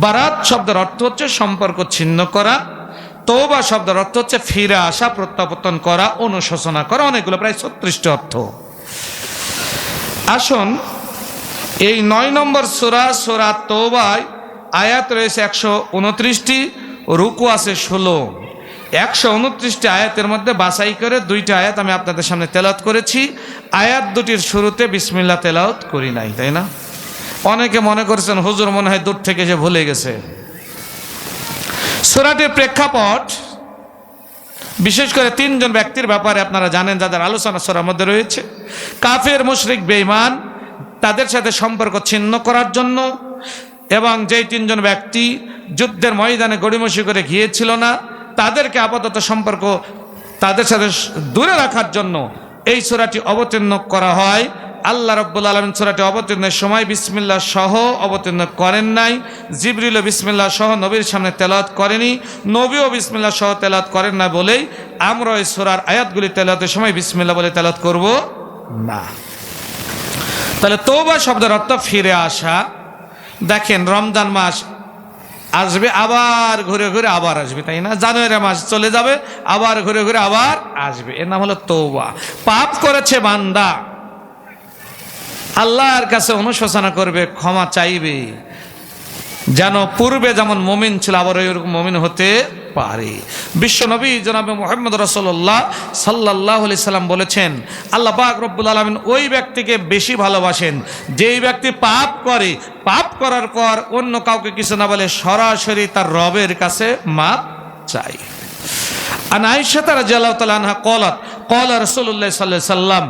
বারাত শব্দের অর্থ হচ্ছে সম্পর্ক ছিন্ন করা, তওবা শব্দের অর্থ হচ্ছে ফিরে আসা, প্রত্যাবর্তন করা, অনুশোচনা করা, অনেকগুলো প্রায় 36টি অর্থ। আসুন এই 9 নম্বর সূরা তওবায় আয়াত রয়েছে 129টি, রুকু আছে 16। 129টি আয়াতের মধ্যে বাছাই করে 2টি আয়াত আমি আপনাদের সামনে তেলাওয়াত করেছি। আয়াত দুটির শুরুতে বিসমিল্লাহ তেলাওয়াত করি নাই, তাই না? অনেকে মনে করছেন হুজুর মনে হয় দূর থেকে এসে ভুলে গেছে। সূরাটির প্রেক্ষাপট বিশেষ করে 3 জন ব্যক্তির ব্যাপারে আপনারা জানেন, যাদের আলোচনা সূরার মধ্যে রয়েছে। কাফের, মুশরিক, বেঈমান, তাদের সাথে সম্পর্ক ছিন্ন করার জন্য, এবং যেই 3 জন ব্যক্তি যুদ্ধের ময়দানে গড়িমসি করে গিয়েছিল না, তাদেরকে আপাতত সম্পর্ক তাদের সাথে দূরে রাখার জন্য এই সূরাটি অবতীর্ণ করা হয়। আল্লাহ রাব্বুল আলামিন সূরাটি অবতীর্ণের সময় বিসমিল্লাহ সহ অবতীর্ণ করেন নাই। জিবরিলও বিসমিল্লাহ সহ নবীর সামনে তেলাওয়াত করেনি, নবীও বিসমিল্লাহ সহ তেলাওয়াত করেন না বলেই আমরা এই সূরার আয়াতগুলি তেলাওয়াতের সময় বিসমিল্লাহ বলে তেলাওয়াত করব না। তাহলে তওবা শব্দের অর্থ ফিরে আসা। দেখেন রমজান মাস আসবে, আবার ঘুরে ঘুরে আবার আসবে, তাই না? জানুয়ারি মাস চলে যাবে, আবার ঘুরে ঘুরে আবার আসবে, এর নাম হলো তওবা। পাপ করেছে বান্দা, আল্লাহর কাছে অনুশোচনা করবে, ক্ষমা চাইবে, যেন পূর্বে যেমন মুমিন ছিল আবার ওইরকম মুমিন হতে পারে। বিশ্বনবী জনাবে মুহাম্মদ রাসূলুল্লাহ সাল্লাল্লাহু আলাইহি সাল্লাম বলেছেন, আল্লাহ পাক রব্বুল আলামিন ওই ব্যক্তিকে বেশি ভালোবাসেন যেই ব্যক্তি পাপ করে, পাপ করার পর অন্য কাউকে কিছু না বলে সরাসরি তার রবের কাছে মাপ চায়। আন আয়েশা রাদিয়াল্লাহু তাআলা আনহা ক্বালাত ক্বালা রাসূলুল্লাহ সাল্লাল্লাহু আলাইহি সাল্লাম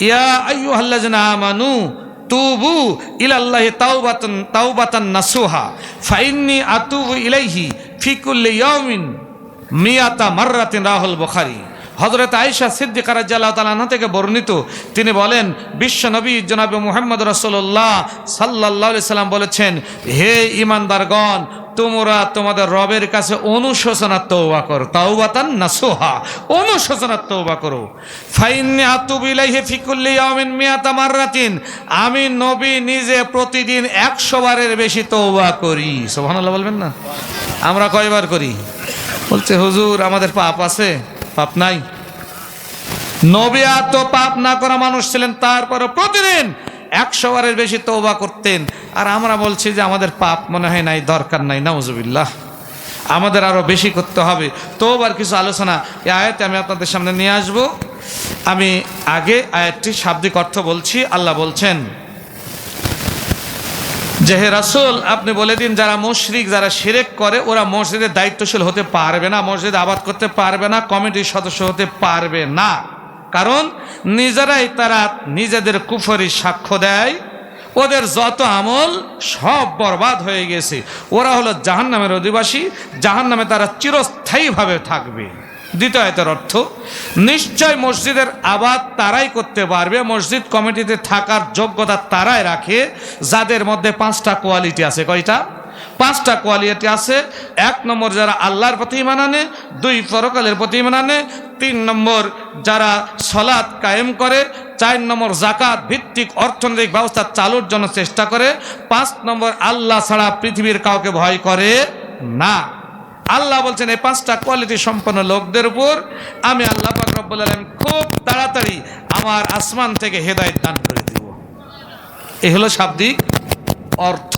ইয়া আইয়ুহাল্লাযিনা আমানু তুবু ইলাল্লাহি তাওবাতান নাসুহা ফাইন্নী আতুবু ইলাইহি ফি কুল্লি ইয়াউমিন মিয়াতা মাররাতিন, রাহুল বুখারী। হযরত আয়েশা সিদ্দিকা রাদিয়াল্লাহু তাআলা আনহা থেকে বর্ণিত, তিনি বলেন বিশ্বনবী জনাবে মুহাম্মদ রাসূলুল্লাহ সাল্লাল্লাহু আলাইহি সাল্লাম বলেছেন, হে ঈমানদারগণ, তোমরা তোমাদের রবের কাছে অনুশোচনার তওবা করো, তাওবাতান নাসুহা, অনুশোচনার তওবা করো। ফাইন্নী আতুবু ইলাইহি ফি কুল্লি ইয়াউমিন মিয়াতা মাররাতিন, আমি নবী নিজে প্রতিদিন 100 বারের বেশি তওবা করি। সুবহানাল্লাহ বলবেন না? আমরা কয়বার করি? বলছে হুজুর আমাদের পাপ আছে, পাপ নাই। নবী এত পাপ না করা মানুষ ছিলেন, তারপরও প্রতিদিন 100 বারের বেশি তওবা করতেন। আর আমরা বলছি যে আমাদের পাপ মনে হয় নাই, দরকার নাই। নাউজুবিল্লাহ, আমাদের আরো বেশি করতে হবে। তওবার কিছু আলোচনা এই আয়াতে আমি আপনাদের সামনে নিয়ে আসব। আমি আগে আয়াতটির শাব্দিক অর্থ বলছি। আল্লাহ বলছেন যে হে রাসূল, আপনি বলে দিন যারা মুশরিক, যারা শিরক করে, ওরা মসজিদের দায়িত্বশীল হতে পারবে না, মসজিদ আবাদ করতে পারবে না, কমিটির সদস্য হতে পারবে না। কারণ নিজেরাই তারা নিজেদের কুফরি সাক্ষ্য দেয়, ওদের যত আমল সব বরবাদ হয়ে গেছে, ওরা হলো জাহান্নামের অধিবাসী, জাহান্নামে তারা চিরস্থায়ীভাবে থাকবে। দ্বিতীয় আয়াতের অর্থ, নিশ্চয় মসজিদের আবাদ তারাই করতে পারবে, মসজিদ কমিটিতে থাকার যোগ্যতা তারাই রাখে যাদের মধ্যে 5টা কোয়ালিটি আছে। কয়টা? 5টা কোয়ালিটি আছে। 1 নম্বর যারা আল্লাহর প্রতি ঈমান আনে, 2 পরকালের প্রতি ঈমান আনে, 3 নম্বর যারা সালাত কায়েম করে, 4 নম্বর যাকাত ভিত্তিক অর্থনৈতিক ব্যবস্থা চালুর জন্য চেষ্টা করে, 5 নম্বর আল্লাহ ছাড়া পৃথিবীর কাউকে ভয় করে না। আল্লাহ বলছেন এই 5টা কোয়ালিটি সম্পন্ন লোকদের উপর আমি আল্লাহ পাক রব্বুল আলামিন খুব তাড়াতাড়ি আমার আসমান থেকে হেদায়েত দান করে দেব। এই হলো শাব্দিক অর্থ।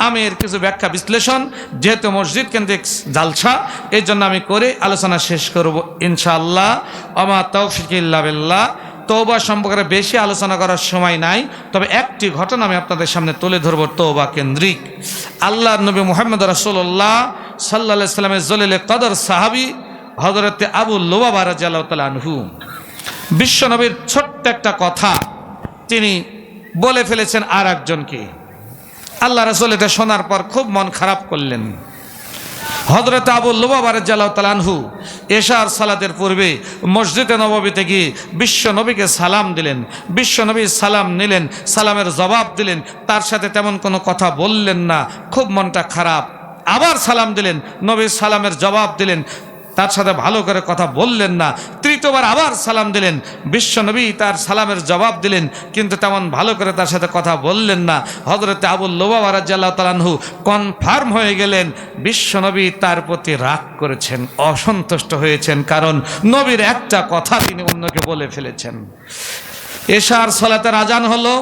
আমি এর কিছু ব্যাখ্যা বিশ্লেষণ, যেহেতু মসজিদ কেন্দ্রিক জালসা, এই জন্য আমি করে আলোচনা শেষ করব ইনশাআল্লাহ। আমা তাওফিক ইল্লা বিল্লাহ। তওবা সম্পর্কে বেশি আলোচনা করার সময় নাই, তবে একটি ঘটনা আমি আপনাদের সামনে তুলে ধরব তওবা কেন্দ্রিক। আল্লাহর নবী মুহাম্মদ রাসূলুল্লাহ সাল্লাল্লাহু আলাইহি সাল্লামের জলিলে কদর সাহাবী হযরতে আবু লুবাবা রাদিয়াল্লাহু তাআলা আনহু, বিশ্ব নবীর ছোট্ট একটা কথা তিনি বলে ফেলেছেন আর একজনকে। আল্লাহ রাসূল এটা শোনার পর খুব মন খারাপ করলেন। হযরত আবু লুবাবা রাদিয়াল্লাহু তাআলা আনহু এশার সালাতের পূর্বে মসজিদে নববীতে গিয়ে বিশ্ব নবীকে সালাম দিলেন। বিশ্ব নবী সালাম নিলেন, সালামের জবাব দিলেন, তার সাথে তেমন কোনো কথা বললেন না। খুব মনটা খারাপ। আবার সালাম দিলেন, নবী সালামের জবাব দিলেন, তার সাথে ভালো করে কথা বললেন না। তৃতীয়বার আবার সালাম দিলেন, বিশ্বনবী তার সালামের জবাব দিলেন, কিন্তু তেমন ভালো করে তার সাথে কথা বললেন না। হযরতে আবু লুবাবা রাদিয়াল্লাহু তাআলা আনহু কনফার্ম হয়ে গেলেন বিশ্বনবী তার প্রতি রাগ করেছেন, অসন্তুষ্ট হয়েছেন, কারণ নবীর একটা কথা তিনি অন্যকে বলে ফেলেছেন। এশার সালাতের আজান হলো,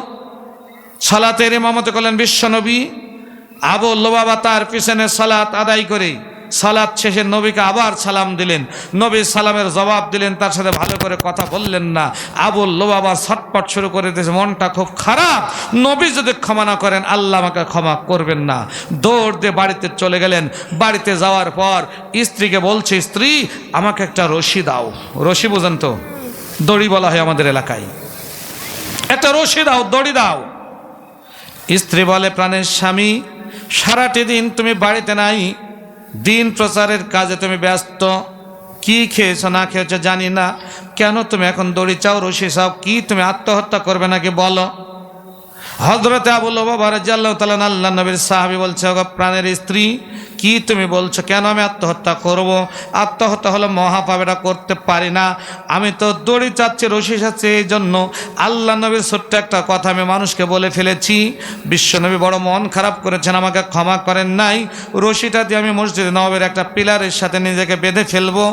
সালাতের ইমামতি করলেন বিশ্বনবী। আবু লুবাবা তার পিছনে সালাত আদায় করে সালাত শেষে নবীকে আবার সালাম দিলেন। নবী সালামের জবাব দিলেন, তার সাথে ভালো করে কথা বললেন না। আবু লুবাবা ছটপট শুরু করে দিয়েছে, মনটা খুব খারাপ, নবী যদি ক্ষমা না করেন আল্লাহ আমাকে ক্ষমা করবেন না। দৌড় দিয়ে বাড়িতে চলে গেলেন। বাড়িতে যাওয়ার পর স্ত্রীকে বলছে, স্ত্রী আমাকে একটা রশি দাও। রশি বুঝেন তো, দড়ি বলা হয় আমাদের এলাকায়। একটা রশি দাও, দড়ি দাও। স্ত্রী বলে, প্রাণের স্বামী সারাটি দিন তুমি বাড়িতে নাই, দিন প্রচারের কাজে তুমি ব্যস্ত, কি খেয়েছো না খেয়েছো জানি না, কেন তুমি এখন দড়ি চাও, রশি চাও? কি তুমি আত্মহত্যা করবে নাকি বলো? হযরতে আবু লুবাবা রাদিয়াল্লাহু তাআলা আল্লাহর নবীর সাহাবী বলছে, ওগো প্রাণের স্ত্রী, কি তুমি বলছো? কেন আমি আত্মহত্যা করব? আত্মহত্যা হলো মহাপাপ, এটা করতে পারি না। আমি তো দড়ি চাচ্ছি, রশি চাচ্ছি, এই জন্য আল্লাহ নবীর ছোট্ট একটা কথা আমি মানুষকে বলে ফেলেছি। বিশ্বনবী বড় মন খারাপ করেছেন, আমাকে ক্ষমা করেন নাই। রশিটা দিয়ে আমি মসজিদে নববীর একটা পিলারের সাথে নিজেকে বেঁধে ফেলবো।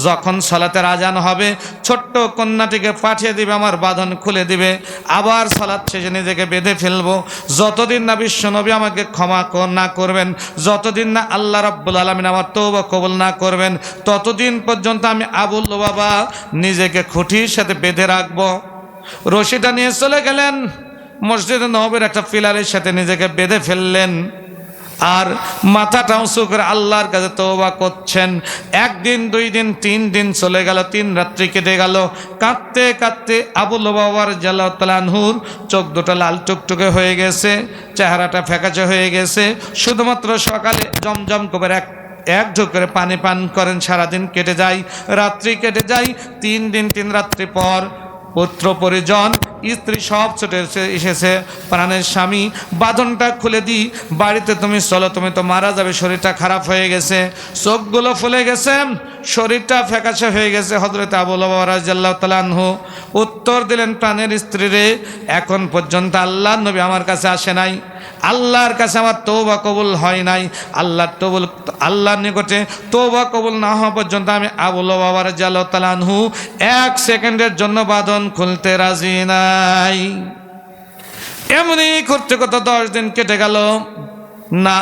যখন সালাতের আজান হবে ছোট্ট কন্যাটিকে পাঠিয়ে দিবে, আমার বাঁধন খুলে দিবে, আবার সালাত শেষে নিজেকে বেঁধে ফেলবো। যতদিন না বিশ্বনবী আমাকে ক্ষমা না করবেন, যতদিন না আল্লাহ রাব্বুল আলামিন আমার তওবা কবুল না করবেন, ততদিন পর্যন্ত আমি আবু লুবাবা নিজেকে খুঁটির সাথে বেঁধে রাখবো। রশিটা নিয়ে চলে গেলেন, মসজিদে নববীর একটা পিলারের সাথে নিজেকে বেঁধে ফেললেন, আর মাথাটা উঁচু করে আল্লাহর কাছে তওবা করছেন। একদিন, 2 দিন, 3 দিন চলে গেল, 3 রাত্রি কেটে গেল। কাঁদতে কাঁদতে আবু লুবাবা রাদিয়াল্লাহু তাআলা আনহুর চোখ দুটো লাল টুকটুকে হয়ে গেছে, চেহারাটা ফ্যাকাশে হয়ে গেছে। শুধুমাত্র সকালে জমজম করে এক ঢোক করে পানি পান করেন, সারাদিন কেটে যায়, রাত্রি কেটে যায়। 3 দিন 3 রাত্রি পর পুত্র পরিজন স্ত্রী সব ছুটে এসেছে। প্রাণের স্বামী বাঁধনটা খুলে দিই, বাড়িতে তুমি চলো, তুমি তো মারা যাবে, শরীরটা খারাপ হয়ে গেছে, চোখগুলো ফুলে গেছে, শরীরটা ফ্যাকাশে হয়ে গেছে। হযরত আবু লুবাবা রাদিয়াল্লাহু তাআলা আনহু উত্তর দিলেন, প্রাণের স্ত্রী রে, এখন পর্যন্ত আল্লাহর নবী আমার কাছে আসে নাই, আল্লাহর কাছে আমার তওবা কবুল হয় নাই। আল্লাহর নিকটে তওবা কবুল না হওয়া পর্যন্ত আমি আবু লুবাবা রাদিয়াল্লাহু তাআলা আনহু 1 সেকেন্ডের জন্য বাঁধন খুলতে রাজি নাই। এমনি করতে করতে 10 দিন কেটে গেল, না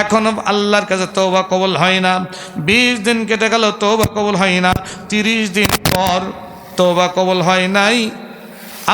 এখনো আল্লাহর কাছে তওবা কবুল হয় না। 20 দিন কেটে গেল, তওবা কবুল হয় না। 30 দিন পর তওবা কবুল হয় নাই।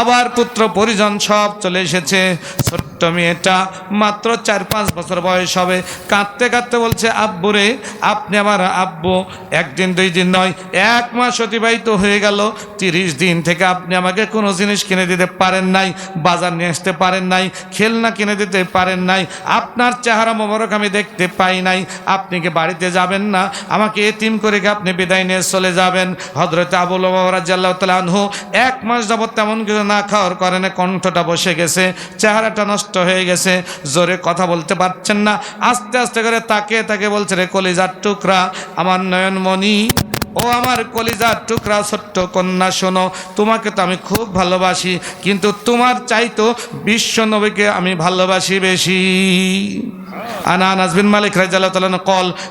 আবার পুত্র পরিজন সব চলে এসেছে। ছোট্ট মেয়েটা মাত্র 4-5 বছর বয়স হবে, কাঁদতে কাঁদতে বলছে, আব্বু রে, আপনি আমার আব্বু। 1 দিন 2 দিন নয়, 1 মাস অতিবাহিত হয়ে গেল। 30 দিন থেকে আপনি আমাকে কোনো জিনিস কিনে দিতে পারেন নাই, বাজার নিয়ে আসতে পারেন নাই, খেলনা কিনে দিতে পারেন নাই, আপনার চেহারা মোবারক আমি দেখতে পাই নাই। আপনি কি বাড়িতে যাবেন না? আমাকে এতিম করে কি আপনি বিদায় নিয়ে চলে যাবেন? হযরত আবু লুবাবা রাদিয়াল্লাহু তাআলা আনহু 1 মাস যাবত তেমন কিছু না খাওয়ার কারণে কণ্ঠটা বসে গেছে, চেহারাটা নষ্ট হয়ে গেছে, জোরে কথা বলতে পারছেন না। আস্তে আস্তে করে তাকে বলছে, রে কলিজার টুকরা, আমার নয়নমণি, ও আমার কলিজার টুকরা ছোট্ট কন্যা, শোনো, তোমাকে তো আমি খুব ভালোবাসি, কিন্তু তোমার চাইতো বিশ্ব নবীকে আমি ভালোবাসি বেশি। আনাস বিন মালিক রাদিয়াল্লাহু তাআলা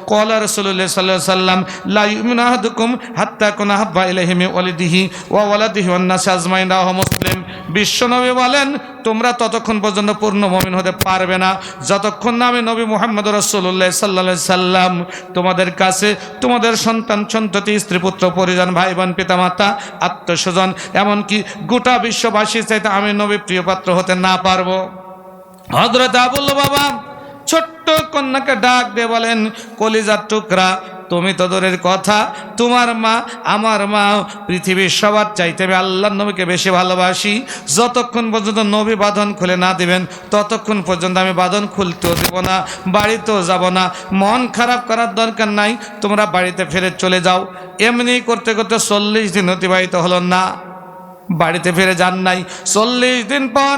ক্বালা রাসূলুল্লাহ সাল্লাল্লাহু আলাইহি ওয়াসাল্লাম, লা ইউমিনু আহাদুকুম হাত্তা কুনা হাব্বা ইলাইহি মিন ওয়ালিদিহি ওয়া ওয়ালাদিহি ওয়ান নাস আজমাইন। রাওয়াহু মুসলিম। বিশ্বনবী বলেন, তোমরা ততক্ষণ পর্যন্ত পূর্ণ মুমিন হতে পারবে না যতক্ষণ না আমি নবী মুহাম্মদ রাসূলুল্লাহ সাল্লাল্লাহু আলাইহি সাল্লাম তোমাদের কাছে তোমাদের সন্তান সন্ততি, স্ত্রী পুত্র পরিজন, ভাই বোন, পিতামাতা, আত্মস্বজন, এমনকি গোটা বিশ্ববাসীর চাইতে আমি নবী প্রিয় পাত্র হতে না পারবো। হযরত আবু লুবাবা ছোট্ট কন্যাকে ডাক দিয়ে বলেন, কলিজার টুকরা, তুমি তো দূরের কথা, তোমার মা, আমার মা, পৃথিবীর সবার চাইতে আমি আল্লাহর নবীকে বেশি ভালোবাসি। যতক্ষণ পর্যন্ত নবী বাঁধন খুলে না দিবেন ততক্ষণ পর্যন্ত আমি বাঁধন খুলতেও দেব না, বাড়িতেও যাব না। মন খারাপ করার দরকার নাই, তোমরা বাড়িতে ফিরে চলে যাও। এমনি করতে করতে 40 দিন অতিবাহিত হলো না। বাড়িতে ফিরে যান নাই। 40 দিন পর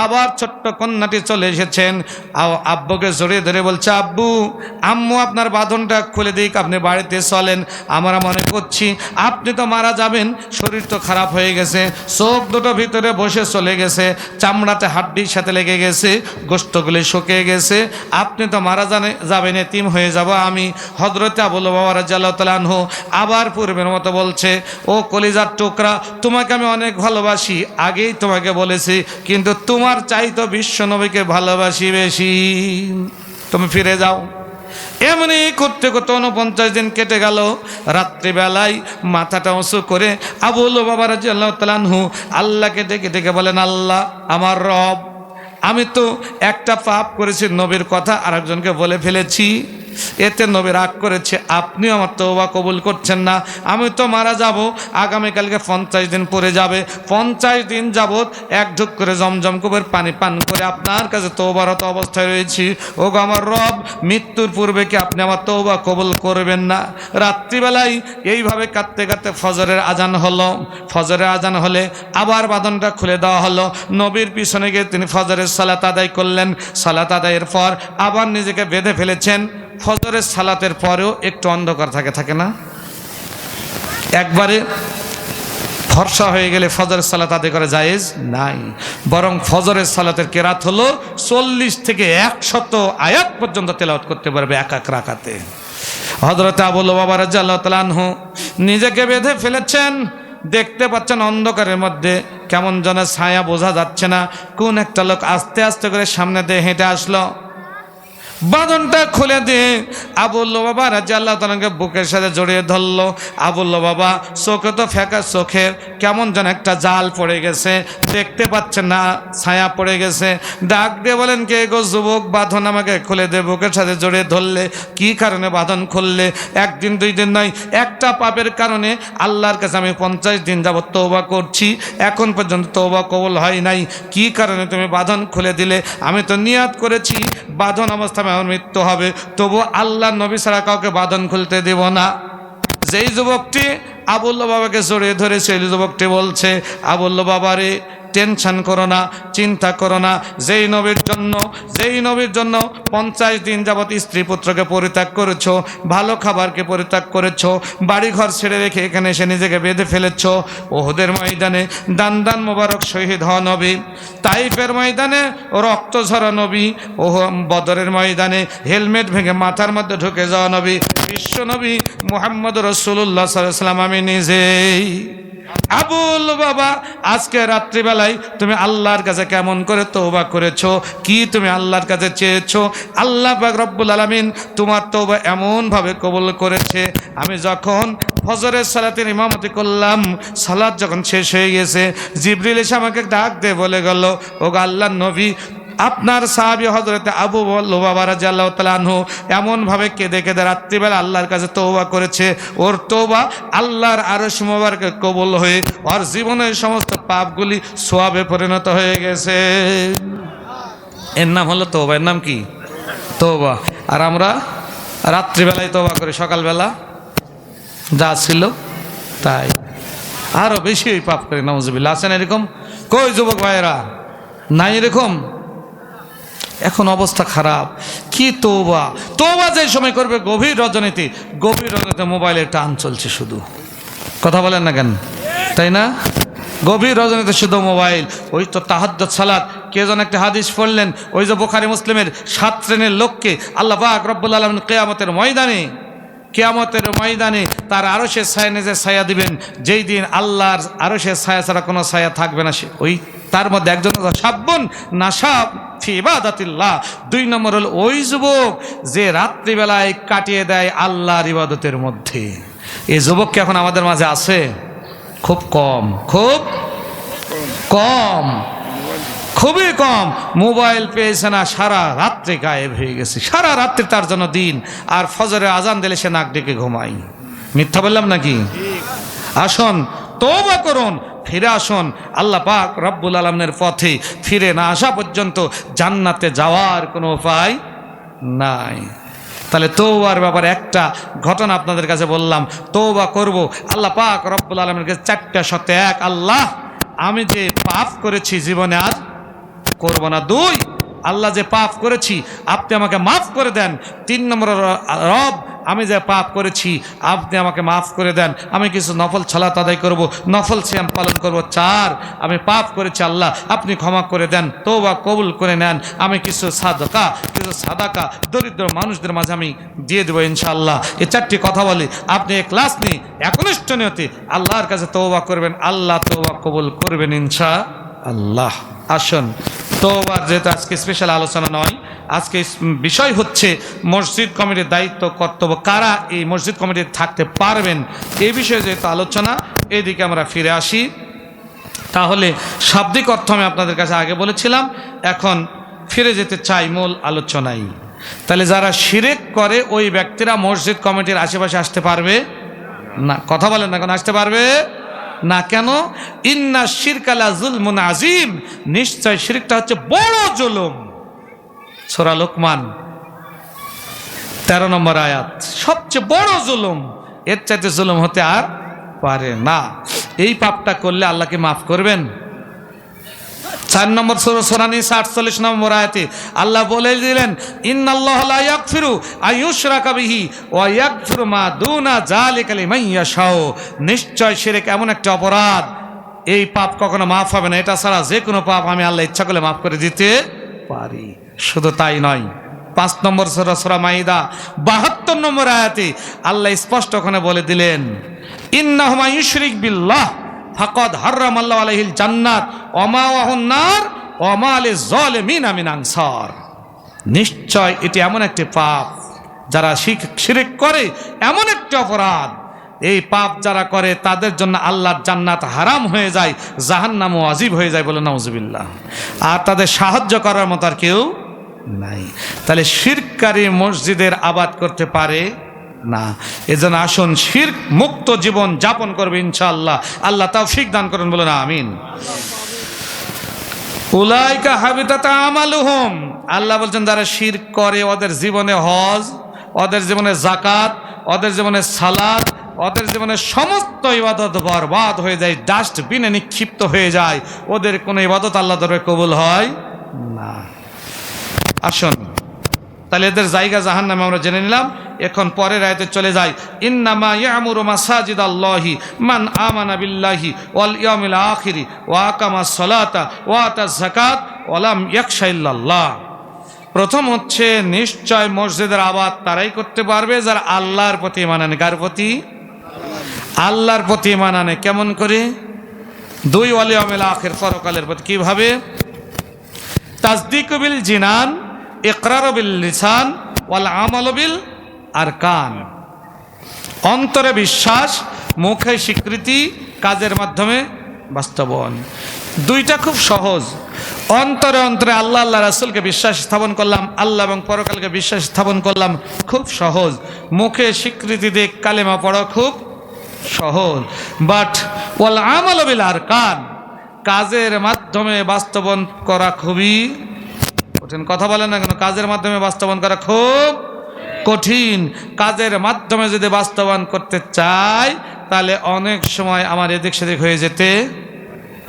আবার ছোট্ট কন্যাটি চলে এসেছেন। আব্বুকে জড়িয়ে ধরে বলছে, আব্বু আম্মু আপনার বাঁধনটা খুলে দিক, আপনি বাড়িতে চলেন। আমরা মনে করছি আপনি তো মারা যাবেন, শরীর তো খারাপ হয়ে গেছে, চোখ দুটো ভিতরে বসে চলে গেছে, চামড়াতে হাড্ডির সাথে লেগে গেছে, গোশতগুলি শুকিয়ে গেছে, আপনি তো মারা যাবেন, এতিম হয়ে যাব আমি। হযরত আবু লুবাবা রাদিয়াল্লাহু তাআলা আনহু আবার পূর্বের মতো বলছে, ও কলিজার টুকরা, তোমাকে আমি অনেক ভালোবাসি, আগেই তোমাকে বলেছি, কিন্তু তোমার চাইতো বিশ্ব নবীকে ভালোবাসি বেশি, তুমি ফিরে যাও। এমনি করতে করতে 49 দিন কেটে গেল। রাত্রিবেলায় মাথাটা উঁচু করে আবু লুবাবা রাদিয়াল্লাহু তাআলা আনহু আল্লাহকে ডেকে ডেকে বলেন, আল্লাহ আমার রব, আমি তো একটা পাপ করেছি, নবীর কথা আরেকজনকে বলে ফেলেছি, এতে নবী রাগ করেছে, আপনিও আমার তওবা কবুল করছেন না, আমি তো মারা যাব, আগামীকালকে 50 দিন পরে যাবে, 50 দিন যাবত এক ঢুক করে জমজম কুবের পানি পান করে আপনার কাছে তওবারত অবস্থায় রয়েছি, ও গো আমার রব, মৃত্যুর পূর্বে কি আপনি আমার তওবা কবুল করবেন না? রাত্রিবেলায় এইভাবে কাঁদতে কাঁদতে ফজরের আজান হলো। ফজরের আজান হলে আবার বাঁধনটা খুলে দেওয়া হলো। নবীর পিছনে গিয়ে তিনি ফজরের সালাত আদায় করলেন। সালাত আদায়ের পর আবার নিজেকে বেঁধে ফেলেছেন। ফজরের সালাতের পরেও একটু অন্ধকার থাকে না? একবারে ফর্সা হয়ে গেলে ফজরের সালাত আদায় করা জায়েজ নাই, বরং ফজরের সালাতের কেরাত হলো 40 থেকে 100 আয়াত পর্যন্ত তেলাওয়াত করতে পারবে এক এক রাকাতে। হযরত আবু লুবাবা রাদিয়াল্লাহু তাআলা আনহু নিজেকে বেঁধে ফেলেছেন। দেখতে পাচ্ছেন অন্ধকারের মধ্যে কেমন যেন ছায়া বোঝা যাচ্ছে না, কোন একটা লোক আস্তে আস্তে করে সামনে দিয়ে হেঁটে আসলো। বাঁধনটা খুলে দিয়ে আবু লুবাবা রাদিয়াল্লাহু তাআলাকে বুকের সাথে জড়িয়ে ধরলো। আবু লুবাবা চোখে তো ফেঁকা, চোখে কেমন যেন একটা জাল পড়ে গেছে, দেখতে পাচ্ছেন না, ছায়া পড়ে গেছে। ডাক দিয়ে বলেন, কে গো যুবক, বাঁধন আমাকে খুলে দে, বুকের সাথে জড়িয়ে ধরলে, কি কারণে বাঁধন খুললে? একদিন 2 দিন নয়, একটা পাপের কারণে আল্লাহর কাছে আমি 50 দিন যাবত তওবা করছি, এখন পর্যন্ত তওবা কবুল হয় নাই, কি কারণে তুমি বাঁধন খুলে দিলে? আমি তো নিয়াত করেছি বাঁধন অবস্থায় আমার মৃত্যু হবে, তবু আল্লাহ নবী ছাড়া কাউকে বাঁধন খুলতে দেব না। যেই যুবকটি আবু লুবাবাকে জড়িয়ে ধরে, সেই যুবকটি বলছে, আবু লুবাবা রে, টেনশন করো না, চিন্তা করো না, যেই নবীর জন্য 50 দিন যাবত স্ত্রী পুত্রকে পরিত্যাগ করেছো, ভালো খাবারকে পরিত্যাগ করেছো, বাড়িঘর ছেড়ে রেখে এখানে এসে নিজেকে বেঁধে ফেলেছ, ওহুদের ময়দানে দান দান মোবারক শহীদ হওয়া নবী, তাইফের ময়দানে রক্ত ঝরা নবী, ও বদরের ময়দানে হেলমেট ভেঙে মাথার মধ্যে ঢুকে যাওয়া নবী, বিশ্ব নবী মুহাম্মদ রাসূলুল্লাহ সাল্লাল্লাহু আলাইহি ওয়াসাল্লাম, আমি নিজেই। আবু লুবাবা, আজকে রাত্রিবেলায় তুমি আল্লাহর কাছে কেমন করে তওবা করেছো, কি তুমি আল্লাহর কাছে চেয়েছো? আল্লাহ পাক রব্বুল আলামিন তোমার তওবা এমনভাবে কবুল করেছে। আমি যখন ফজরের সালাতের ইমামতি করলাম, সালাত যখন শেষ হয়ে গেছে, জিবরিল এসে আমাকে ডাক দিয়ে বলে গেল, ও আল্লাহর নবী, আপনার সাহাবী হযরত আবু লুবাবা রাদিয়াল্লাহু তাআলা আনহু এমনভাবে কেঁদে কেঁদে রাত্রিবেলা আল্লাহর কাছে তওবা করেছে, ওর তওবা আল্লাহর আরশ মুবারকে কবুল হয়ে ওর জীবনের সমস্ত পাপগুলি সওয়াবে পরিণত হয়ে গেছে। এর নাম হলো তওবা। এর নাম কি? তওবা। আর আমরা রাত্রিবেলায় তওবা করি, সকালবেলা যা ছিল তাই, আরো বেশি ওই পাপ করি, নাউজুবিল্লাহ। আছেন এরকম? কই যুবক ভাইয়েরা, নাই এরকম? এখন অবস্থা খারাপ। কি তওবা, তওবা যে সময় করবে গভীর রজনীতে, মোবাইলের টান চলছে শুধু, কথা বলেন না কেন, তাই না? গভীর রজনীতে শুধু মোবাইল। ওই তো তাহাজ্জুদ সালাত, কে যেন একটা হাদিস পড়লেন, ওই যে বুখারী মুসলিমের 7 শ্রেণীর লোককে আল্লাহ পাক রব্বুল আলামিন কিয়ামতের ময়দানে তার আরশের ছায়া নিজে ছায়া দিবেন, যেই দিন আল্লাহর আরশের ছায়া ছাড়া কোনো ছায়া থাকবে না। ওই তার মধ্যে একজন সাব্বুন নাশা ফি ইবাদাতিল্লাহ, 2 নম্বর হল ওই যুবক যে রাত্রিবেলায় কাটিয়ে দেয় আল্লাহর ইবাদতের মধ্যে। এই যুবক কি এখন আমাদের মাঝে আছে? খুব কম, খুবই কম। মোবাইল পেয়েছে না, সারা রাত্রে গায়েব হয়ে গেছে, সারা রাত্রে তার জন্য দিন। আর ফজরে আজান দিলে সে নাক ডেকে ঘুমাই। মিথ্যা বললাম নাকি? আসুন তওবা করুন, ফিরে আসুন আল্লাহ পাক রব্বুল আলামিনের পথে। ফিরে না আসা পর্যন্ত জান্নাতে যাওয়ার কোনো উপায় নাই। তাহলে তওবার ব্যাপারে একটা ঘটনা আপনাদের কাছে বললাম। তওবা করব, আল্লাহ পাক রব্বুল আলামিনের কাছে 4টা শর্তে। 1, আল্লাহ আমি যে পাপ করেছি জীবনে আর করব না। 2, আল্লাহ যে পাপ করেছি আপনি আমাকে মাফ করে দেন। 3 নম্বর, রব আমি যে পাপ করেছি আপনি আমাকে মাফ করে দেন, আমি কিছু নফল সালাত আদায় করব, নফল সিয়াম পালন করব। 4, আমি পাপ করেছি আল্লাহ আপনি ক্ষমা করে দেন, তওবা কবুল করে নেন, আমি কিছু সাদাকা দরিদ্র মানুষদের মাঝে আমি দিয়ে দেবো ইনশাআল্লাহ। এই 4টি কথা বলি, আপনি ইখলাস নিয়ে একনিষ্ঠ নিয়তে আল্লাহর কাছে তওবা করবেন, আল্লাহ তওবা কবুল করবেন ইনশাআল্লাহ। আসুন, তওবার যেহেতু আজকে স্পেশাল আলোচনা নয়, আজকে বিষয় হচ্ছে মসজিদ কমিটির দায়িত্ব কর্তব্য, কারা এই মসজিদ কমিটিতে থাকতে পারবেন এই বিষয়ে যেহেতু আলোচনা, এইদিকে আমরা ফিরে আসি। তাহলে শাব্দিক অর্থ আমি আপনাদের কাছে আগে বলেছিলাম, এখন ফিরে যেতে চাই মূল আলোচনায়। তাহলে যারা শিরক করে ওই ব্যক্তিরা মসজিদ কমিটির আশেপাশে আসতে পারবে না। কথা বলেন না, এখন আসতে পারবে না কেন? ইন্না শিরকা লা যুলমুন আযীম, নিশ্চয় শিরকটা হচ্ছে বড় জুলুম। সূরা লোকমান 13 নম্বর আয়াত, সবচেয়ে বড় জুলুম, এর চাইতে জুলুম হতে আর পারে না। এই পাপটা করলে আল্লাহকে মাফ করবেন? 4 নম্বর সূরা নিসা 48 নম্বর আয়াতে আল্লাহ বলে দিলেন, ইন্নাল্লাহা লা ইয়াগফিরু আইয়ুশরাকা বিহি ওয়া ইয়াগফিরু মা দুনা যালিকা লিমান ইয়াশাউ, নিশ্চয় শিরক এমন একটা অপরাধ, এই পাপ কখনো মাফ হবে না, এটা ছাড়া যে কোনো পাপ আমি আল্লাহ ইচ্ছা করলে মাফ করে দিতে পারি। শুধু তাই নয়, 5 নম্বর সূরা মাইদা 72 নম্বর আয়াতে আল্লাহ স্পষ্ট ওখানে বলে দিলেন, ইন্নাহু মান ইউশরিক বিল্লাহ ফাকাদ হারামাল্লাহু আলাইহিল জান্নাত ওয়া মাওয়াহুন নার ওয়া মা লিয-যালিমিনা মিন আনসার, নিশ্চয় এটি এমন একটি পাপ, যারা শিরক করে এমন একটি অপরাধ, এই পাপ যারা করে তাদের জন্য আল্লাহর জান্নাত হারাম হয়ে যায়, জাহান্নামও ওয়াজিব হয়ে যায়, বলে নাউজুবিল্লাহ। আর তাদের সাহায্য করার মতো আর কেউ নাই। তাহলে শিরককারী মসজিদের আবাদ করতে পারে না। এজন্য আসুন শিরক মুক্ত জীবন যাপন করবে ইনশাআল্লাহ। আল্লাহ তৌফিক দান করুন, বলুন আমিন। উলাইকা হাবিতাত আমালুহুম, আল্লাহ বলছেন যারা শিরক করে ওদের জীবনে হজ, ওদের জীবনে যাকাত, ওদের জীবনে সালাত, ওদের জীবনে সমস্ত ইবাদত বরবাদ হয়ে যায়, ডাস্টবিনে নিক্ষিপ্ত হয়ে যায়, ওদের কোনো ইবাদত আল্লাহ দরবারে কবুল হয় না। আসুন, তাহলে এদের জায়গা জাহান্নামে আমরা জেনে নিলাম। এখন পরের আয়াতে চলে যায়, ইন্নামা ইয়ামুরু মাসাজিদাল্লাহি মান আমানা বিল্লাহি ওয়াল ইয়াউমিল আখিরি ওয়া আকামাস সালাতা ওয়া আতাজ যাকাত ওয়া লাম ইয়াখশা ইল্লাল্লাহ। প্রথম হচ্ছে, নিশ্চয় মসজিদের আবাদ তারাই করতে পারবে যারা আল্লাহর প্রতি ঈমান আনে। কার প্রতি? আল্লাহর প্রতি ঈমান আনে। কেমন করে? 2, ওয়াল ইয়াউমিল আখির, পরকালের প্রতি। কিভাবে? তাসদীকু বিল জিনান, ইকরারু বিল লিসান ওয়াল আমালু বিল আরকান। অন্তরে বিশ্বাস, মুখে স্বীকৃতি, কাজের মাধ্যমে বাস্তবায়ন। 2টা খুব সহজ। অন্তরে অন্তরে আল্লাহ আল্লাহ রাসূলকে বিশ্বাস স্থাপন করলাম, আল্লাহ এবং পরকালকে বিশ্বাস স্থাপন করলাম, খুব সহজ। মুখে স্বীকৃতি দিয়ে কালেমা পড়া খুব সহজ। বাট ওয়াল আমালু বিল আরকান, কাজের মাধ্যমে বাস্তবায়ন করা খুবই কঠিন। কথা বলেন না কেন? কাজের মাধ্যমে বাস্তবায়ন করা খুব কঠিন। কাজের মাধ্যমে যদি বাস্তবায়ন করতে চাই তাহলে অনেক সময় আমার এদিক সেদিক হয়ে যেতে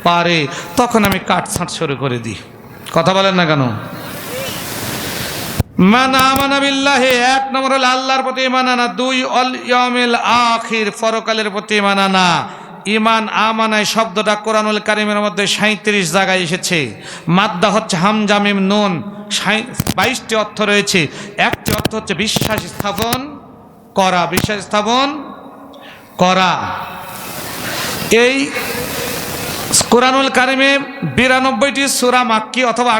পারে, তখন আমি কাটছাঁট শুরু করে দিই। কথা বলেন না কেন? মান আমানা বিল্লাহি, 1 নম্বর হলো আল্লাহর প্রতি ঈমান আনা। 2, ওয়াল ইয়াউমিল আখির, পরকালের প্রতি ঈমান আনা। ইমান আমানায় শব্দটা কোরআনুল কারীমের মধ্যে 37 জায়গায় এসেছে। মাদ্দা হচ্ছে হামজা মিম নুন, 22টি অর্থ রয়েছে। একটি অর্থ হচ্ছে বিশ্বাস স্থাপন করা, বিশ্বাস স্থাপন করা। এই কোরআনুল কারীমে 92টি সূরা মাক্কি অথবা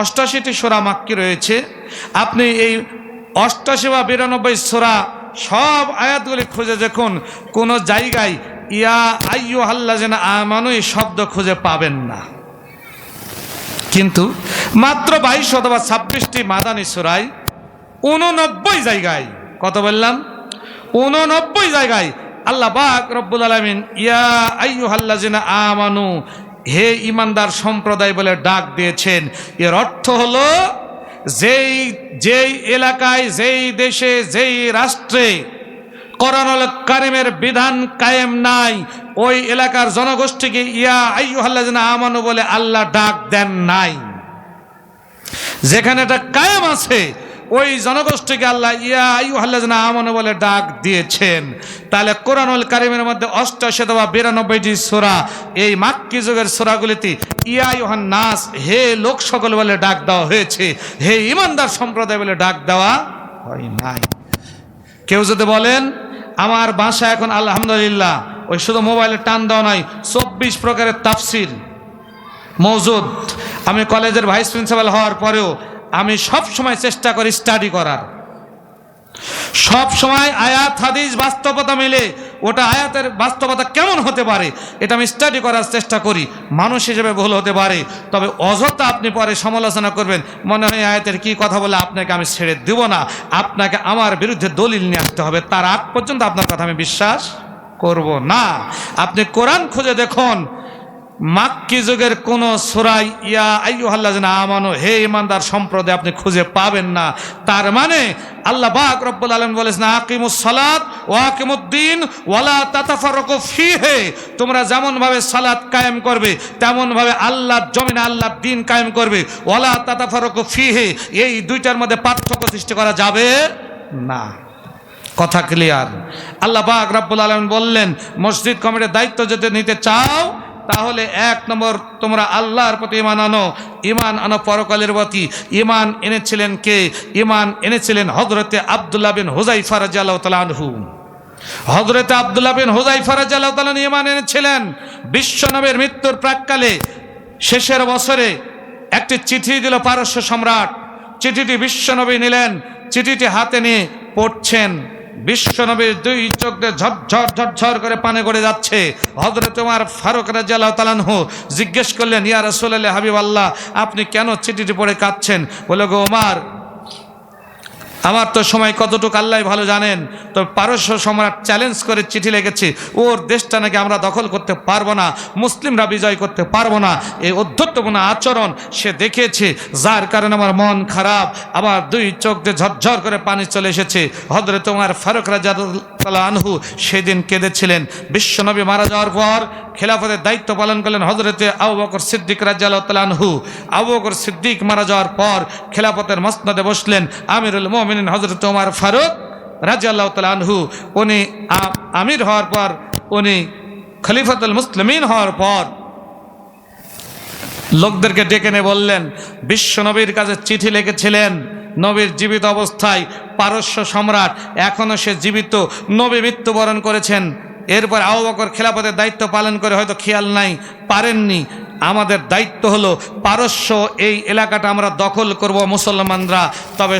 88টি সূরা মাক্কি রয়েছে। আপনি এই 88 বা 92 সূরা সব আয়াতগুলি খুঁজে দেখুন, কোন জায়গায় ইয়া আইয়ুহাল্লাযিনা আমানু এই শব্দ খুঁজে পাবেন না। কিন্তু মাত্র 22 অথবা 26টি মাদানী সূরায় 89 জায়গায়, কত বললাম? 89 জায়গায় আল্লাহ পাক রব্বুল আলামিন ইয়া আইয়ুহাল্লাযিনা আমানু, হে ঈমানদার সম্প্রদায় বলে ডাক দিয়েছেন। এর অর্থ হলো যেই এলাকায়, যেই দেশে, যেই রাষ্ট্রে কোরআনুল কারীমের বিধান কায়েম নাই, ওই এলাকার জনগোষ্ঠীকে ইয়া আইয়ুহাল্লাযিনা আমানু বলে আল্লাহ ডাক দেন নাই। যেখানে এটা কায়েম আছে ওই জনগোষ্ঠীকে আল্লাহ ইয়া আইয়ুহাল্লাযিনা আমানু বলে ডাক দিয়েছেন। তাহলে কোরআনুল কারীমের মধ্যে 88 বা 92টি সূরা, এই মাক্কি যুগের সূরাগুলিতে ইয়া আইয়ুহান নাস, হে লোক সকল বলে ডাক দেওয়া হয়েছে, হে ঈমানদার সম্প্রদায় বলে ডাক দেওয়া হয় নাই। কেউ যদি বলেন আমার ভাষা এখন আলহামদুলিল্লাহ, ওই শুধু মোবাইলে টান দেওয়া নয়, 24 প্রকারের তাফসির মওজুদ। আমি কলেজের ভাইস প্রিন্সিপাল হওয়ার পরেও আমি সব সময় চেষ্টা করি স্টাডি করার, সব সময় আয়াত হাদিস বাস্তবতা মিলে ওটা আয়াতের বাস্তবতা কেমন হতে পারে এটা আমি স্টাডি করার চেষ্টা করি। মানুষ হিসেবে ভুল হতে পারে, তবে অযথা আপনি পরে সমালোচনা করবেন, মনে হয় আয়াতের কি কথা বলে আপনাকে আমি ছেড়ে দেব না, আপনাকে আমার বিরুদ্ধে দলিল নিয়ে আসতে হবে, তার আগ পর্যন্ত আপনার কথা আমি বিশ্বাস করব না। আপনি কোরআন খুঁজে দেখুন, মাক্কি যুগের কোন সূরায় ইয়া আইয়ুহাল্লাযিনা আমানু, হে ঈমানদার সম্প্রদায়, আপনি খুঁজে পাবেন না। তার মানে আল্লাহ পাক রব্বুল আলামিন বলেছেন আকিমুস সালাত ওয়া আকিমুদ্দিন ওয়ালা তাতাফাররাকু ফীহি, তোমরা যেমন ভাবে সালাত কায়েম করবে তেমন ভাবে আল্লাহর জমিনে আল্লাহর দ্বীন কায়েম করবে, ওয়ালা তাতাফাররাকু ফীহি, এই দুইটার মধ্যে পার্থক্য সৃষ্টি করা যাবে না। কথা ক্লিয়ার? আল্লাহ পাক রব্বুল আলামিন বললেন মসজিদ কমিটির দায়িত্ব যদি নিতে চাও তাহলে 1 নম্বর তোমরা আল্লাহর প্রতি ঈমান আনো পরকালের প্রতি। ঈমান এনেছিলেন কে? ঈমান এনেছিলেন হযরতে আব্দুল্লাহ বিন হুযায়ফা রাদিয়াল্লাহু তাআলা আনহু। হযরতে আব্দুল্লাহ বিন হুযায়ফা রাদিয়াল্লাহু তাআলা ঈমান এনেছিলেন বিশ্বনবীর মৃত্যুর প্রাক্কালে শেষের বছরে একটি চিঠি দিল পারস্য সম্রাট। চিঠিটি বিশ্বনবী নিলেন, চিঠিটি হাতে নিয়ে পড়ছেন। বিশ্বনবীর 2 চোখ দিয়ে ঝরঝর ঝরঝর করে পানি গড়ে যাচ্ছে। হযরত ওমর ফারুক রাদিয়াল্লাহু তাআলা আনহু জিজ্ঞেস করলেন, ইয়া রাসূলুল্লাহ, হাবিবাল্লাহ, আপনি কেন চিঠিটি পড়ে কাঁদছেন? বলে, গো ওমর, আমার তো সময় কতটুকু আল্লাহ ভালো জানেন, তো পারস্য সম্রাট চ্যালেঞ্জ করে চিঠি লিখেছে, ওর দেশটা নাকি আমরা দখল করতে পারবো না, মুসলিমরা বিজয় করতে পারবো না, এই অধ্যত্বপূর্ণ আচরণ সে দেখেছে, যার কারণে আমার মন খারাপ, আমার 2 চোখ দিয়ে ঝরঝর করে পানি চলে এসেছে। হযরত ওমর ফারুক রাদিয়াল্লাহু আনহু সেদিন কেঁদেছিলেন। বিশ্বনবী মারা যাওয়ার পর খেলাফতের দায়িত্ব পালন করলেন হযরতে আবু বকর সিদ্দিক রাদিয়াল্লাহু তাআলা আনহু। আবু বকর সিদ্দিক মারা যাওয়ার পর খেলাফতের মসনদে বসলেন আমিরুল মুমিনিন হযরত ওমর ফারুক রাদিয়াল্লাহু তাআলা আনহু। উনি আমির হওয়ার পর, উনি খলিফাতুল মুসলিমিন হওয়ার পর লোকদেরকে ডেকে নিয়ে বললেন, বিশ্ব নবীর কাছে চিঠি লিখেছিলেন নবীর জীবিত অবস্থায়, পারস্য সম্রাট এখনো সে জীবিত, নবী মৃত্যুবরণ করেছেন, এরপর আবু বকর খেলাফতের দায়িত্ব পালন করে হয়তো খেয়াল নাই, পারেননি। আমাদের দায়িত্ব হলো পারস্য এই এলাকাটা আমরা দখল করব মুসলমানরা, তবে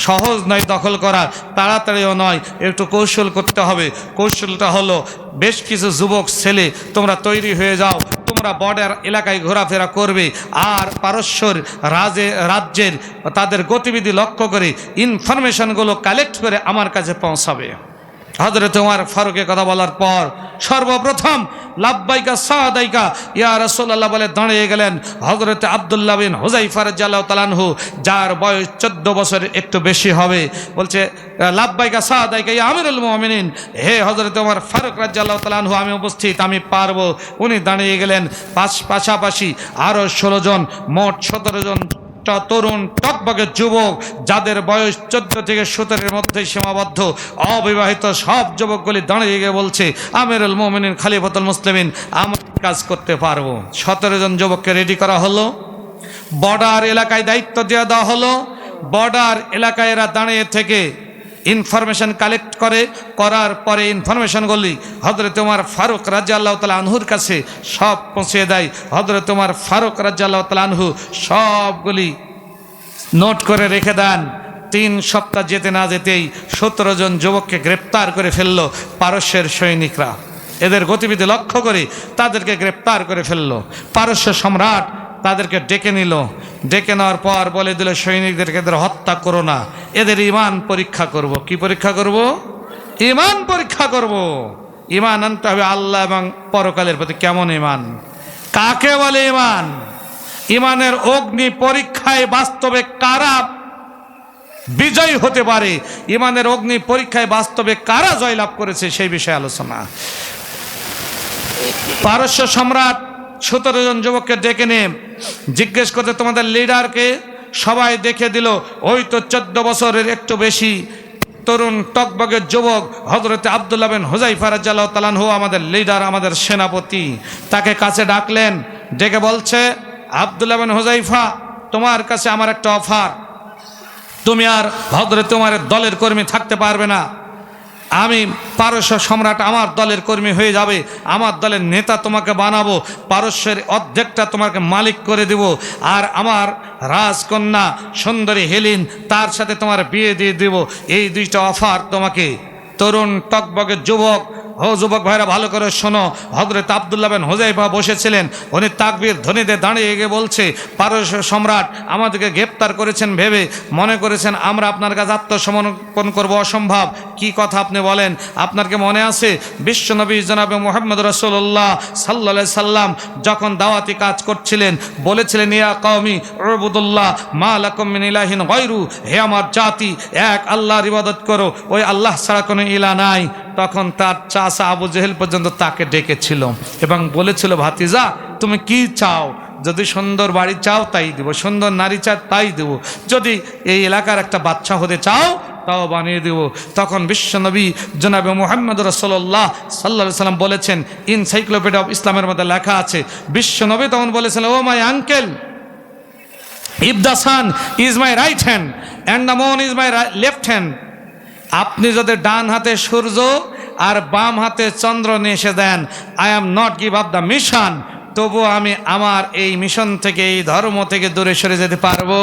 সহজ নয় দখল করা, তাড়াতাড়িও নয়, একটু কৌশল করতে হবে। কৌশলটা হলো বেশ কিছু যুবক ছেলে তোমরা তৈরি হয়ে যাও, তোমরা বর্ডার এলাকায় ঘোরাফেরা করবে আর পারস্যর রাজ্যের তাদের গতিবিধি লক্ষ্য করে ইনফরমেশনগুলো কালেক্ট করে আমার কাছে পৌঁছাবে। হযরত ওমর ফারুকের কথা বলার পর সর্বপ্রথম লাব্বাইকা সাদাইকা ইয়া রাসূলুল্লাহ বলে দাঁড়িয়ে গেলেন হযরত আব্দুল্লাহ বিন হুযায়ফা রাদিয়াল্লাহু তাআলা আনহু, যার বয়স 14 বছরের একটু বেশি হবে। বলছে, লাব্বাইকা সাদাইকা ইয়া আমিরুল মুমিনিন, হে হযরত ওমর ফারুক রাদিয়াল্লাহু তাআলা আনহু, আমি উপস্থিত, আমি পারবো। উনি দাঁড়িয়ে গেলেন। পাশাপাশি আরো 16 জন, মোট 17 জন তরুণ টকবকে যুবক, যাদের বয়স 14 থেকে 17-এর মধ্যে সীমাবদ্ধ, অবিবাহিত সব যুবকগুলি দাঁড়িয়ে গিয়ে বলছে, আমিরুল মুমিনিন খলিফাতুল মুসলিমিন, আমরা কাজ করতে পারবো। 17 জন যুবককে রেডি করা হলো, বর্ডার এলাকায় দায়িত্ব দেওয়া হলো। বর্ডার এলাকায় এরা দাঁড়িয়ে থেকে ইনফরমেশন কালেক্ট করার পরে ইনফরমেশনগুলি হযরত ওমর ফারুক রাদিয়াল্লাহু তাআলা আনহুর কাছে সব পৌঁছে দেয়। হযরত ওমর ফারুক রাদিয়াল্লাহু তাআলা আনহু সবগুলি নোট করে রেখে দেন। 3 সপ্তাহ যেতে না যেতেই 17 জন যুবককে গ্রেপ্তার করে ফেললো পারস্যের সৈনিকরা। এদের গতিবিধি লক্ষ্য করে তাদেরকে গ্রেপ্তার করে ফেললো। পারস্য সম্রাট তাদেরকে ডেকে নিল। ডেকে নেওয়ার পর বলে দিল, সৈনিকদেরকে এদের হত্যা করো না, এদের ঈমান পরীক্ষা করব। কি পরীক্ষা করব? ঈমান পরীক্ষা করব। ঈমান আনতে হবে আল্লাহ এবং পরকালের প্রতি। কেমন ঈমান? কাকে বলে ঈমান? ঈমানের অগ্নি পরীক্ষায় বাস্তবে কারা বিজয় হতে পারে। ইমানের অগ্নি পরীক্ষায় বাস্তবে কারা জয়লাভ করেছে সেই বিষয়ে আলোচনা। পারস্য সম্রাট 17 জন যুবককে ডেকে নিয়ে জিজ্ঞেস করতে তোমাদের লিডারকে। সবাই দেখে দিল ওই তো 14 বছরের একটু বেশি তরুণ টকবগের যুবক হযরতে আব্দুল্লাহ বিন হুযায়ফা রাদিয়াল্লাহু তাআলা আনহু, আমাদের লিডার, আমাদের সেনাপতি। তাকে কাছে ডাকলেন, ডেকে বলছে, আব্দুল্লাহ বিন হুযায়ফা, তোমার কাছে আমার একটা অফার। তুমি আর হযরতে ওমরের দলের কর্মী থাকতে পারবে না। আমি পারস্য সম্রাট আমার দলের কর্মী হয়ে যাবে, আমার দলের নেতা তোমাকে বানাবো, পারস্যের অর্ধেকটা তোমাকে মালিক করে দেব, আর আমার রাজকন্যা সুন্দরী হেলিন তার সাথে তোমার বিয়ে দিয়ে দেব। এই দুইটা অফার তোমাকে। তরুণ টকবগের যুবক, যুবক ভাইরা ভালো করে শোনো, হযরত আব্দুল্লাহ বিন হুযায়ফা বসেছিলেন, উনি তাকবীর ধ্বনিতে দাঁড়িয়ে গিয়ে বলছে, পারস্য সম্রাট আমাদেরকে গ্রেপ্তার করেছেন ভেবে মনে করেছেন আমরা আপনার কাছে আত্মসমর্পণ করব, অসম্ভব। কি কথা আপনি বলেন? আপনার কি মনে আছে বিশ্বনবী জনাবে মুহাম্মদ রাসূলুল্লাহ সাল্লাল্লাহু আলাইহি সাল্লাম যখন দাওয়াতি কাজ করছিলেন বলেছিলেন, ইয়া কওমি উবুদুল্লাহ মা লাকুম মিন ইলাহিন গায়রু, হে আমার জাতি, এক আল্লাহর ইবাদত করো, ওই আল্লাহ ছাড়া কোনো ইলাহ নাই। তখন তার চাচা আবু জেহেল পর্যন্ত তাকে ডেকেছিল এবং বলেছিল, ভাতিজা তুমি কি চাও? যদি সুন্দর বাড়ি চাও তাই দেব, সুন্দর নারী চাও তাই দেব, যদি এই এলাকার একটা বাচ্চা হতে চাও তাও বানিয়ে দেব। তখন বিশ্বনবী জনাবে মুহাম্মদ রাসূলুল্লাহ সাল্লাল্লাহু আলাইহি সাল্লাম বলেছেন, এনসাইক্লোপিডিয়া অফ ইসলামের মধ্যে লেখা আছে, বিশ্বনবী তখন বলেছেন, O my uncle, if the sun is my right hand and the moon is my left hand, আপনি যদি ডান হাতে সূর্য আর বাম হাতে চন্দ্র নিয়ে এসে দেন, I am not give up the mission, তবু আমি আমার এই মিশন থেকে, এই ধর্ম থেকে দূরে সরে যেতে পারবো।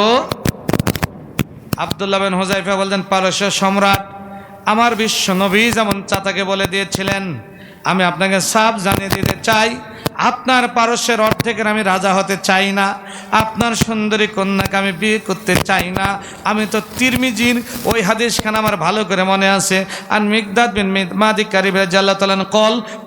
আব্দুল্লাহ বিন হুযায়ফা বললেন, পারস্য সম্রাট, আমার বিশ্ব নবী যেমন চাচাকে বলে দিয়েছিলেন, আমি আপনাকে সাফ জানিয়ে দিতে চাই, আপনার পারস্যের অর্ধেকের আমি রাজা হতে চাই না, আপনার সুন্দরী কন্যাকে আমি বিয়ে করতে চাই না। আমি তো তিরমিজির ওই হাদিসখানা আমার ভালো করে মনে আছে, আর মিকদাদ বিন মাদি কারিব রাদিয়াল্লাহু তাআলা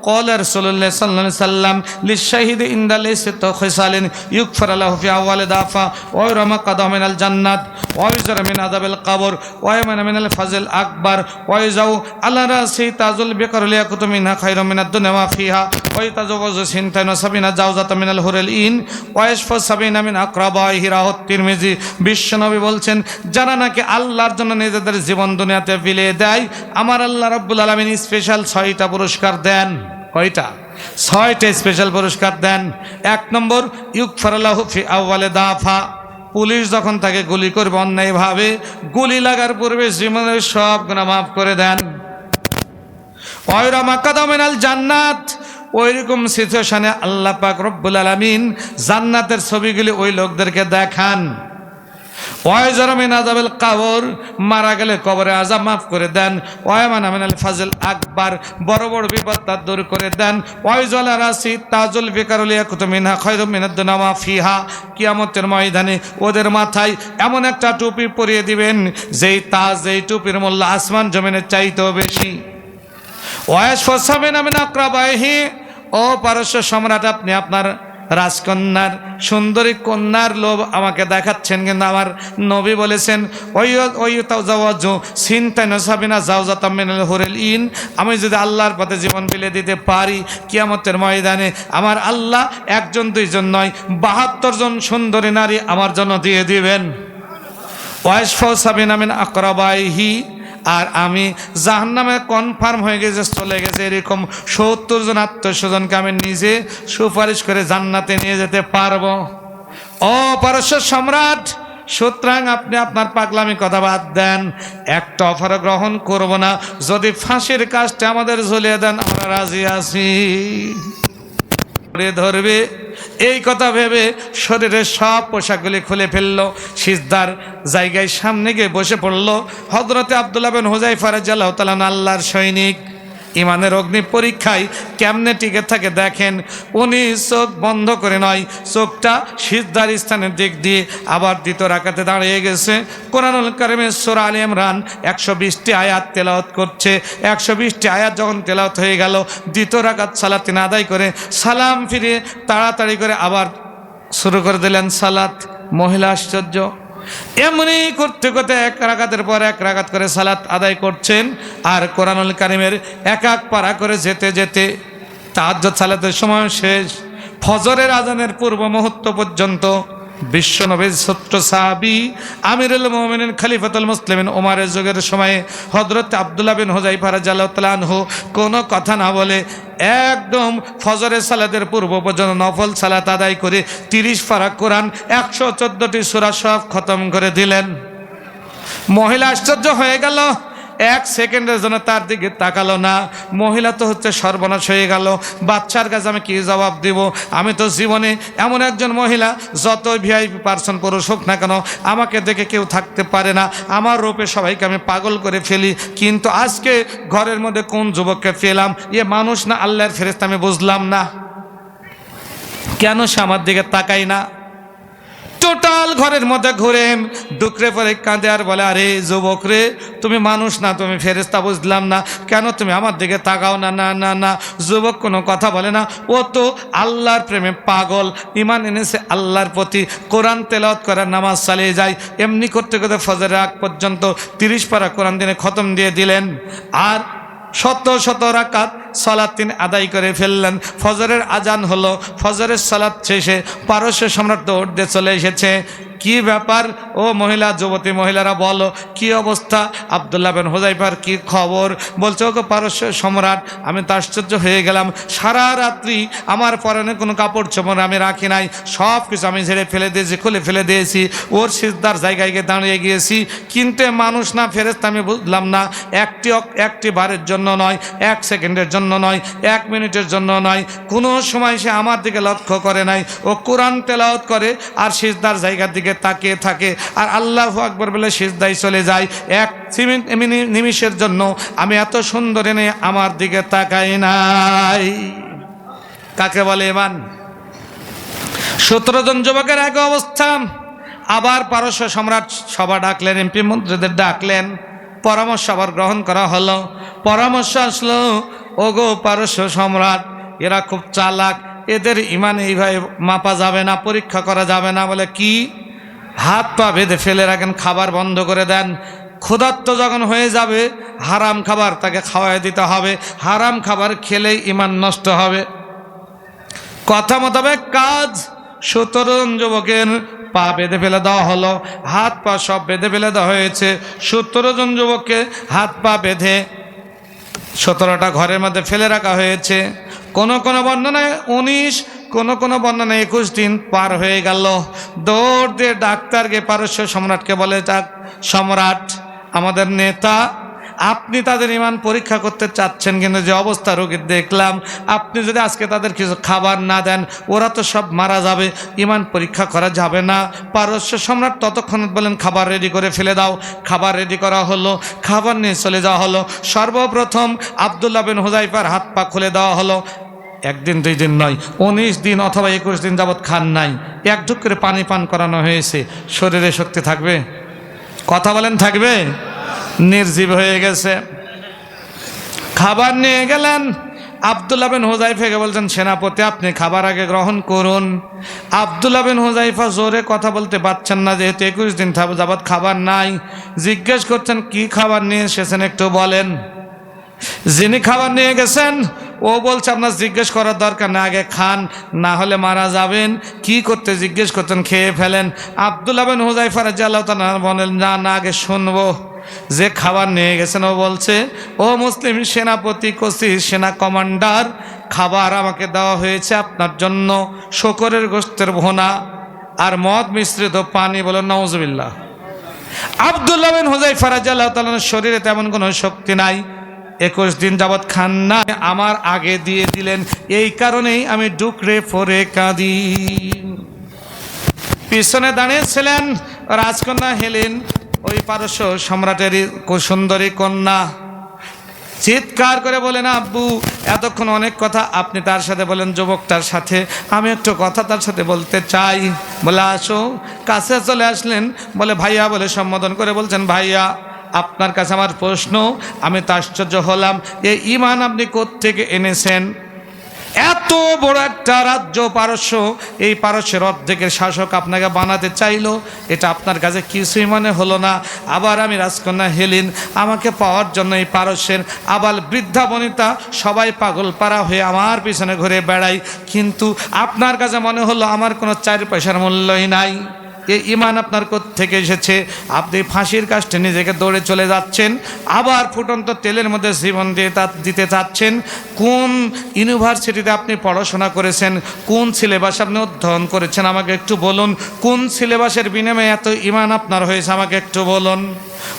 কল রাসূলুল্লাহ সাল্লাল্লাহু আলাইহি সাল্লাম লিশাহিদ ইনদা লাইসা খিসালিন ইগফার লাহু ফি আওয়ালি দাফা ওয়া রামা কাদা মিনাল জান্নাত ওয়া ইজরা মিন আযাবিল কবর ওয়া ইয়ামানা মিনাল ফাজল আকবার ওয়া ইজাউ আলা রাসি তাজুল বিকর লিয়াকুতু মিনহা খায়রুম মিনাদ দুনিয়া ওয়া ফিহা ওয়া তাজাওয়াজু সিনতা সাবিনা জাওজাতা মিনাল হুরুল ইন ওয়াইশফা সাবিনা মিন আকরাবাইহি রাহু তিরমিজি। বিশ্বনবী বলছেন, যারা নাকি আল্লাহর জন্য নিজেদের জীবন দুনিয়াতে বিলিয়ে দেয়, আমার আল্লাহ রাব্বুল আলামিন স্পেশাল 6টা পুরস্কার দেন। কয়টা? 6টা স্পেশাল পুরস্কার দেন। 1 নম্বর, ইউগফার লাহু ফি আউয়ালি দাফা, পুলিশ যখন তাকে গুলি করবে অন্যায়ভাবে, গুলি লাগার পূর্বে জীবনের সব গুনাহ মাফ করে দেন। ওয়াইরা মাকাদা মিনাল জান্নাত, ওইরকম সিচুয়েশনে আল্লাহ পাক রব্বুল আলামিন জান্নাতের ছবিগুলি ওই লোকদেরকে দেখান। ওয়াইজারা মিন আযাবিল কবর, মারা গেলে কবরে আযাব মাফ করে দেন। ওয়ায়ামানা মিনাল ফাজল আকবার, বড় বড় বিপদ তা দূর করে দেন। ওয়াইজালা রাসি তাজুল বিকারুল ইয়াকুতু মিনহা খায়রুম মিনাদ দুনিয়া মা ফিহা, কিয়ামতের ময়দানে ওদের মাথায় এমন একটা টুপি পরিয়ে দিবেন যেই তাজ, যেই টুপির মূল্য আসমান জমিনের চাইতেও বেশি। ওয়াইশফা সাবিনা মিন আকরাবাইহি, ও পারস্য সম্রাট, আপনি আপনার রাজকন্যার, সুন্দরী কন্যার লোভ আমাকে দেখাচ্ছেন, কিন্তু আমার নবী বলেছেন, আমি যদি আল্লাহর পথে জীবন বিলিয়ে দিতে পারি, কিয়ামতের ময়দানে আমার আল্লাহ 1 জন 2 জন নয়, 72 জন সুন্দরী নারী আমার জন্য দিয়ে দিবেন। ওয়াইশফা সাবিনা মিন আকরাবাইহি, আর আমি জাহান্নামে কনফার্ম হয়ে গেছে, চলে গেছে এরকম 70 জন আত্মস্বজনকে আমি নিজে সুপারিশ করে জান্নাতে নিয়ে যেতে পারবো। ও পারস্য সম্রাট, সুতরাং আপনি আপনার পাগলামি কথা বাদ দেন, একটা অফার গ্রহণ করব না, যদি ফাঁসির কাজটা আমাদের ঝুলিয়ে দেন আমরা রাজি আছি। ধরবে এই কথা ভেবে শরীরের সব পোশাকগুলি খুলে ফেললো, সিজদার জায়গায় সামনে গিয়ে বসে পড়লো হযরতে আব্দুল্লাহ বিন হুযায়ফা রাদিয়াল্লাহু তাআলা, আল্লাহর সৈনিক। ইমানের অগ্নি পরীক্ষায় কেমনে টিকে থাকে দেখেন, উনি চোখ বন্ধ করে নয়, চোখটা সিজদার স্থানের দিক দিয়ে আবার দ্বিতীয় রাকাতে দাঁড়িয়ে গেছে। কোরআনুল কারীমের সূরা আলে ইমরান 120টি আয়াত তেলাওয়াত করছে। 120টি আয়াত যখন তেলাওয়াত হয়ে গেল, দ্বিতীয় রাকাত সালাত আদায় করে সালাম ফিরিয়ে তাড়াতাড়ি করে আবার শুরু করে দিলেন সালাত। মহিলা আশ্চর্য, এমনি করতে করতে এক রাকাতের পর এক রাকাত করে সালাত আদায় করছেন, আর কোরআনুল কারিমের এক এক পারা করে যেতে যেতে তাহাজ্জুদ সালাতের সময় শেষ, ফজরের আজানের পূর্ব মুহূর্ত পর্যন্ত বিশ্বনবীর ছোট্ট সাহাবী আমিরুল মুমিনিন খলিফাতুল মুসলিমিন ওমরের যুগের সময়ে হযরত আব্দুল্লাহ বিন হুযায়ফা রাদিয়াল্লাহু তাআলা আনহু কোনো কথা না বলে একদম ফজরের সালাতের পূর্ব পর্যন্ত নফল সালাত আদায় করে 30 পারা কোরআন 114টি সূরা সব খতম করে দিলেন। মহিলা আশ্চর্য হয়ে গেল, এক সেকেন্ডের জন্য তার দিকে তাকালো না। মহিলা তো হচ্ছে সর্বনাশ হয়ে গেল, বাচ্চার কাছে আমি কি জবাব দিব? আমি তো জীবনে এমন একজন মহিলা, যত ভিআইপি পার্সন পুরুষ হোক না কেন, আমাকে দেখে কেউ থাকতে পারে না, আমার রূপে সবাইকে আমি পাগল করে ফেলি। কিন্তু আজকে ঘরের মধ্যে কোন যুবককে পেলাম, এ মানুষ না আল্লাহর ফেরেশতা আমি বুঝলাম না, কেন সে আমার দিকে তাকাই না? টোটাল ঘরের মধ্যে ঘুরে ডুকরে পরে কাঁদে আর বলে, আরে যুবক রে, তুমি মানুষ না, তুমি ফেরেশতা, বুঝলাম না কেন তুমি আমার দিকে তাকাও না? না না না, যুবক কোনো কথা বলে না, ও তো আল্লাহর প্রেমে পাগল, ইমান এনেছে আল্লাহর প্রতি, কোরআন তেলাওয়াত করে নামাজ চালিয়ে যায়। এমনি করতে করতে ফজরের আগ পর্যন্ত 30 পারা কোরআন দিনে খতম দিয়ে দিলেন, আর শত রাকাত সালাত তিনি আদায় করে ফেললেন। ফজরের আজান হলো, ফজরের সালাত শেষে পারস্য সম্রাট দৌড় দিয়ে চলে এসেছে। কি ব্যাপার ও মহিলা, যুবতী মহিলারা বলো, কি অবস্থা? আব্দুল্লাহ বিন হুযায়ফার কি খবর? বলছে, ওকে পারস্য সম্রাট, আমি তো আশ্চর্য হয়ে গেলাম, সারা রাত্রি আমার পরনে কোনো কাপড় চোপড় আমি রাখি নাই, সব কিছু আমি ঝেড়ে ফেলে দিয়েছি, খুলে ফেলে দিয়েছি, ওর সিজদার জায়গায় গিয়ে দাঁড়িয়ে গিয়েছি, কিন্তু মানুষ না ফেরেশতা আমি বুঝলাম না। একটি বারের জন্য নয়, 1 সেকেন্ডের জন্য নয়, 1 মিনিটের জন্য নয়, কোনো সময় সে আমার দিকে লক্ষ্য করে নাই। ও কোরআন তেলাওয়াত করে আর সিজদার জায়গার দিকে তাকিয়ে থাকে, আর আল্লাহু আকবার বলে সিজদায় চলে যায়। 1 নিমিষের জন্য আমি এত সুন্দর এনে আমার দিকে তাকাই নাই। কাকে বলে ইমান? 17 জন যুবকের এক অবস্থা। আবার পারস্য সম্রাট সভা ডাকলেন, এমপি মন্ত্রীদের ডাকলেন, পরামর্শ আবার গ্রহণ করা হলো। পরামর্শ আসলো, ওগো পারস্য সম্রাট, এরা খুব চালাক, এদের ইমান এইভাবে মাপা যাবে না, পরীক্ষা করা যাবে না। বলে কি? হাত পা বেঁধে ফেলে রাখেন, খাবার বন্ধ করে দেন, ক্ষুধার্ত যখন হয়ে যাবে হারাম খাবার তাকে খাওয়াই দিতে হবে, হারাম খাবার খেলেই ইমান নষ্ট হবে। কথা মোতাবেক কাজ। 17 জন যুবকের পা বেঁধে ফেলে দেওয়া হলো, হাত পা সব বেঁধে ফেলে দেওয়া হয়েছে। 17 জন যুবককে হাত পা বেঁধে 17টা ঘরের মধ্যে ফেলে রাখা হয়েছে। কোনো বর্ণনায় 19, কোনো বর্ণনায় 21 দিন পার হয়ে গেল। দৌড় দিয়ে ডাক্তারকে, পারস্য সম্রাটকে বলে, যাক সম্রাট, আমাদের নেতা, আপনি তাদের ইমান পরীক্ষা করতে চাচ্ছেন, কিন্তু যে অবস্থা রোগীর দেখলাম, আপনি যদি আজকে তাদের কিছু খাবার না দেন, ওরা তো সব মারা যাবে, ইমান পরীক্ষা করা যাবে না। পারস্য সম্রাট ততক্ষণ বলেন, খাবার রেডি করে ফেলে দাও। খাবার রেডি করা হলো, খাবার নিয়ে চলে যাওয়া হলো। সর্বপ্রথম আব্দুল্লাহ বিন হুযায়ফার হাত পা খুলে দেওয়া হলো। 1 দিন 2 দিন নয়, 19 দিন অথবা 21 দিন যাবৎ খান নাই, 1 ঢুক করে পানি পান করানো হয়েছে। শরীরে শক্তি থাকবে? কথা বলেন, থাকবে? নির্জীব হয়ে গেছে। খাবার নিয়ে গেলেন, আব্দুল্লাহ বিন হুযায়ফাকে বলছেন, সেনাপতি আপনি খাবার আগে গ্রহণ করুন। আব্দুল্লাহ বিন হুযায়ফা জোরে কথা বলতে পারছেন না, যেহেতু 21 দিন যাবৎ খাবার নাই। জিজ্ঞেস করছেন, কি খাবার নিয়ে এসেছেন একটু বলেন। যিনি খাবার নিয়ে গেছেন ও বলছে, আপনার জিজ্ঞেস করার দরকার না, আগে খান, না হলে মারা যাবেন। কি করতে জিজ্ঞেস করতেন? খেয়ে ফেলেন। আব্দুল্লাহ বিন হুযায়ফা রাদিয়াল্লাহু তাআলা বলেন, না আগে শুনবো। যে খাবার নিয়ে গেছেন ও বলছে, ও মুসলিম সেনাপতি, কোসি সেনা কমান্ডার, খাবার আমাকে দেওয়া হয়েছে আপনার জন্য, শকরের গোশতের ভুনা আর মদ মিশ্রিত পানি। বলেন নাউজুবিল্লাহ। আব্দুল্লাহ বিন হুযায়ফা রাদিয়াল্লাহু তাআলার শরীরে তেমন কোনো শক্তি নাই, 21 দিন যাবৎ খান না, আমার আগে দিয়ে দিলেন, এই কারণেই আমি ডুকরে পড়ে কাঁদি। পিছনে দাঁড়িয়েছিলেন রাজকন্যা হেলেন, ওই পারস্য সম্রাটেরই সুন্দরী কন্যা। চিৎকার করে বলেন, আব্বু এতক্ষণ অনেক কথা আপনি তার সাথে বলেন, যুবকটার সাথে আমি একটু কথা তার সাথে বলতে চাই। বলে আসো। কাছে চলে আসলেন, বলে ভাইয়া বলে সম্বোধন করে বলছেন, ভাইয়া আপনার কাছে আমার প্রশ্ন। আমি তো আশ্চর্য হলাম, এই ইমান আপনি কোত্থেকে এনেছেন? এত বড় একটা রাজ্য পারস্য, এই পারস্যের অর্ধেকের শাসক আপনাকে বানাতে চাইলো, এটা আপনার কাছে কিছুই মনে হলো না। আবার আমি রাজকন্যা হেলেন, আমাকে পাওয়ার জন্য এই পারস্যের আবাল বৃদ্ধা বনিতা সবাই পাগল পাড়া হয়ে আমার পিছনে ঘুরে বেড়াই, কিন্তু আপনার কাছে মনে হলো আমার কোনো 4 পয়সার মূল্যই নাই। এই ইমান আপনার কোত্থেকে এসেছে? আপনি ফাঁসির কাষ্টে নিজেকে দৌড়ে চলে যাচ্ছেন, আবার ফুটন্ত তেলের মধ্যে জীবন দিতে চাচ্ছেন। কোন ইউনিভার্সিটিতে আপনি পড়াশোনা করেছেন, কোন সিলেবাস আপনি অধ্যয়ন করেছেন আমাকে একটু বলুন। কোন সিলেবাসের বিনিময়ে এত ইমান আপনার হয়েছে আমাকে একটু বলুন।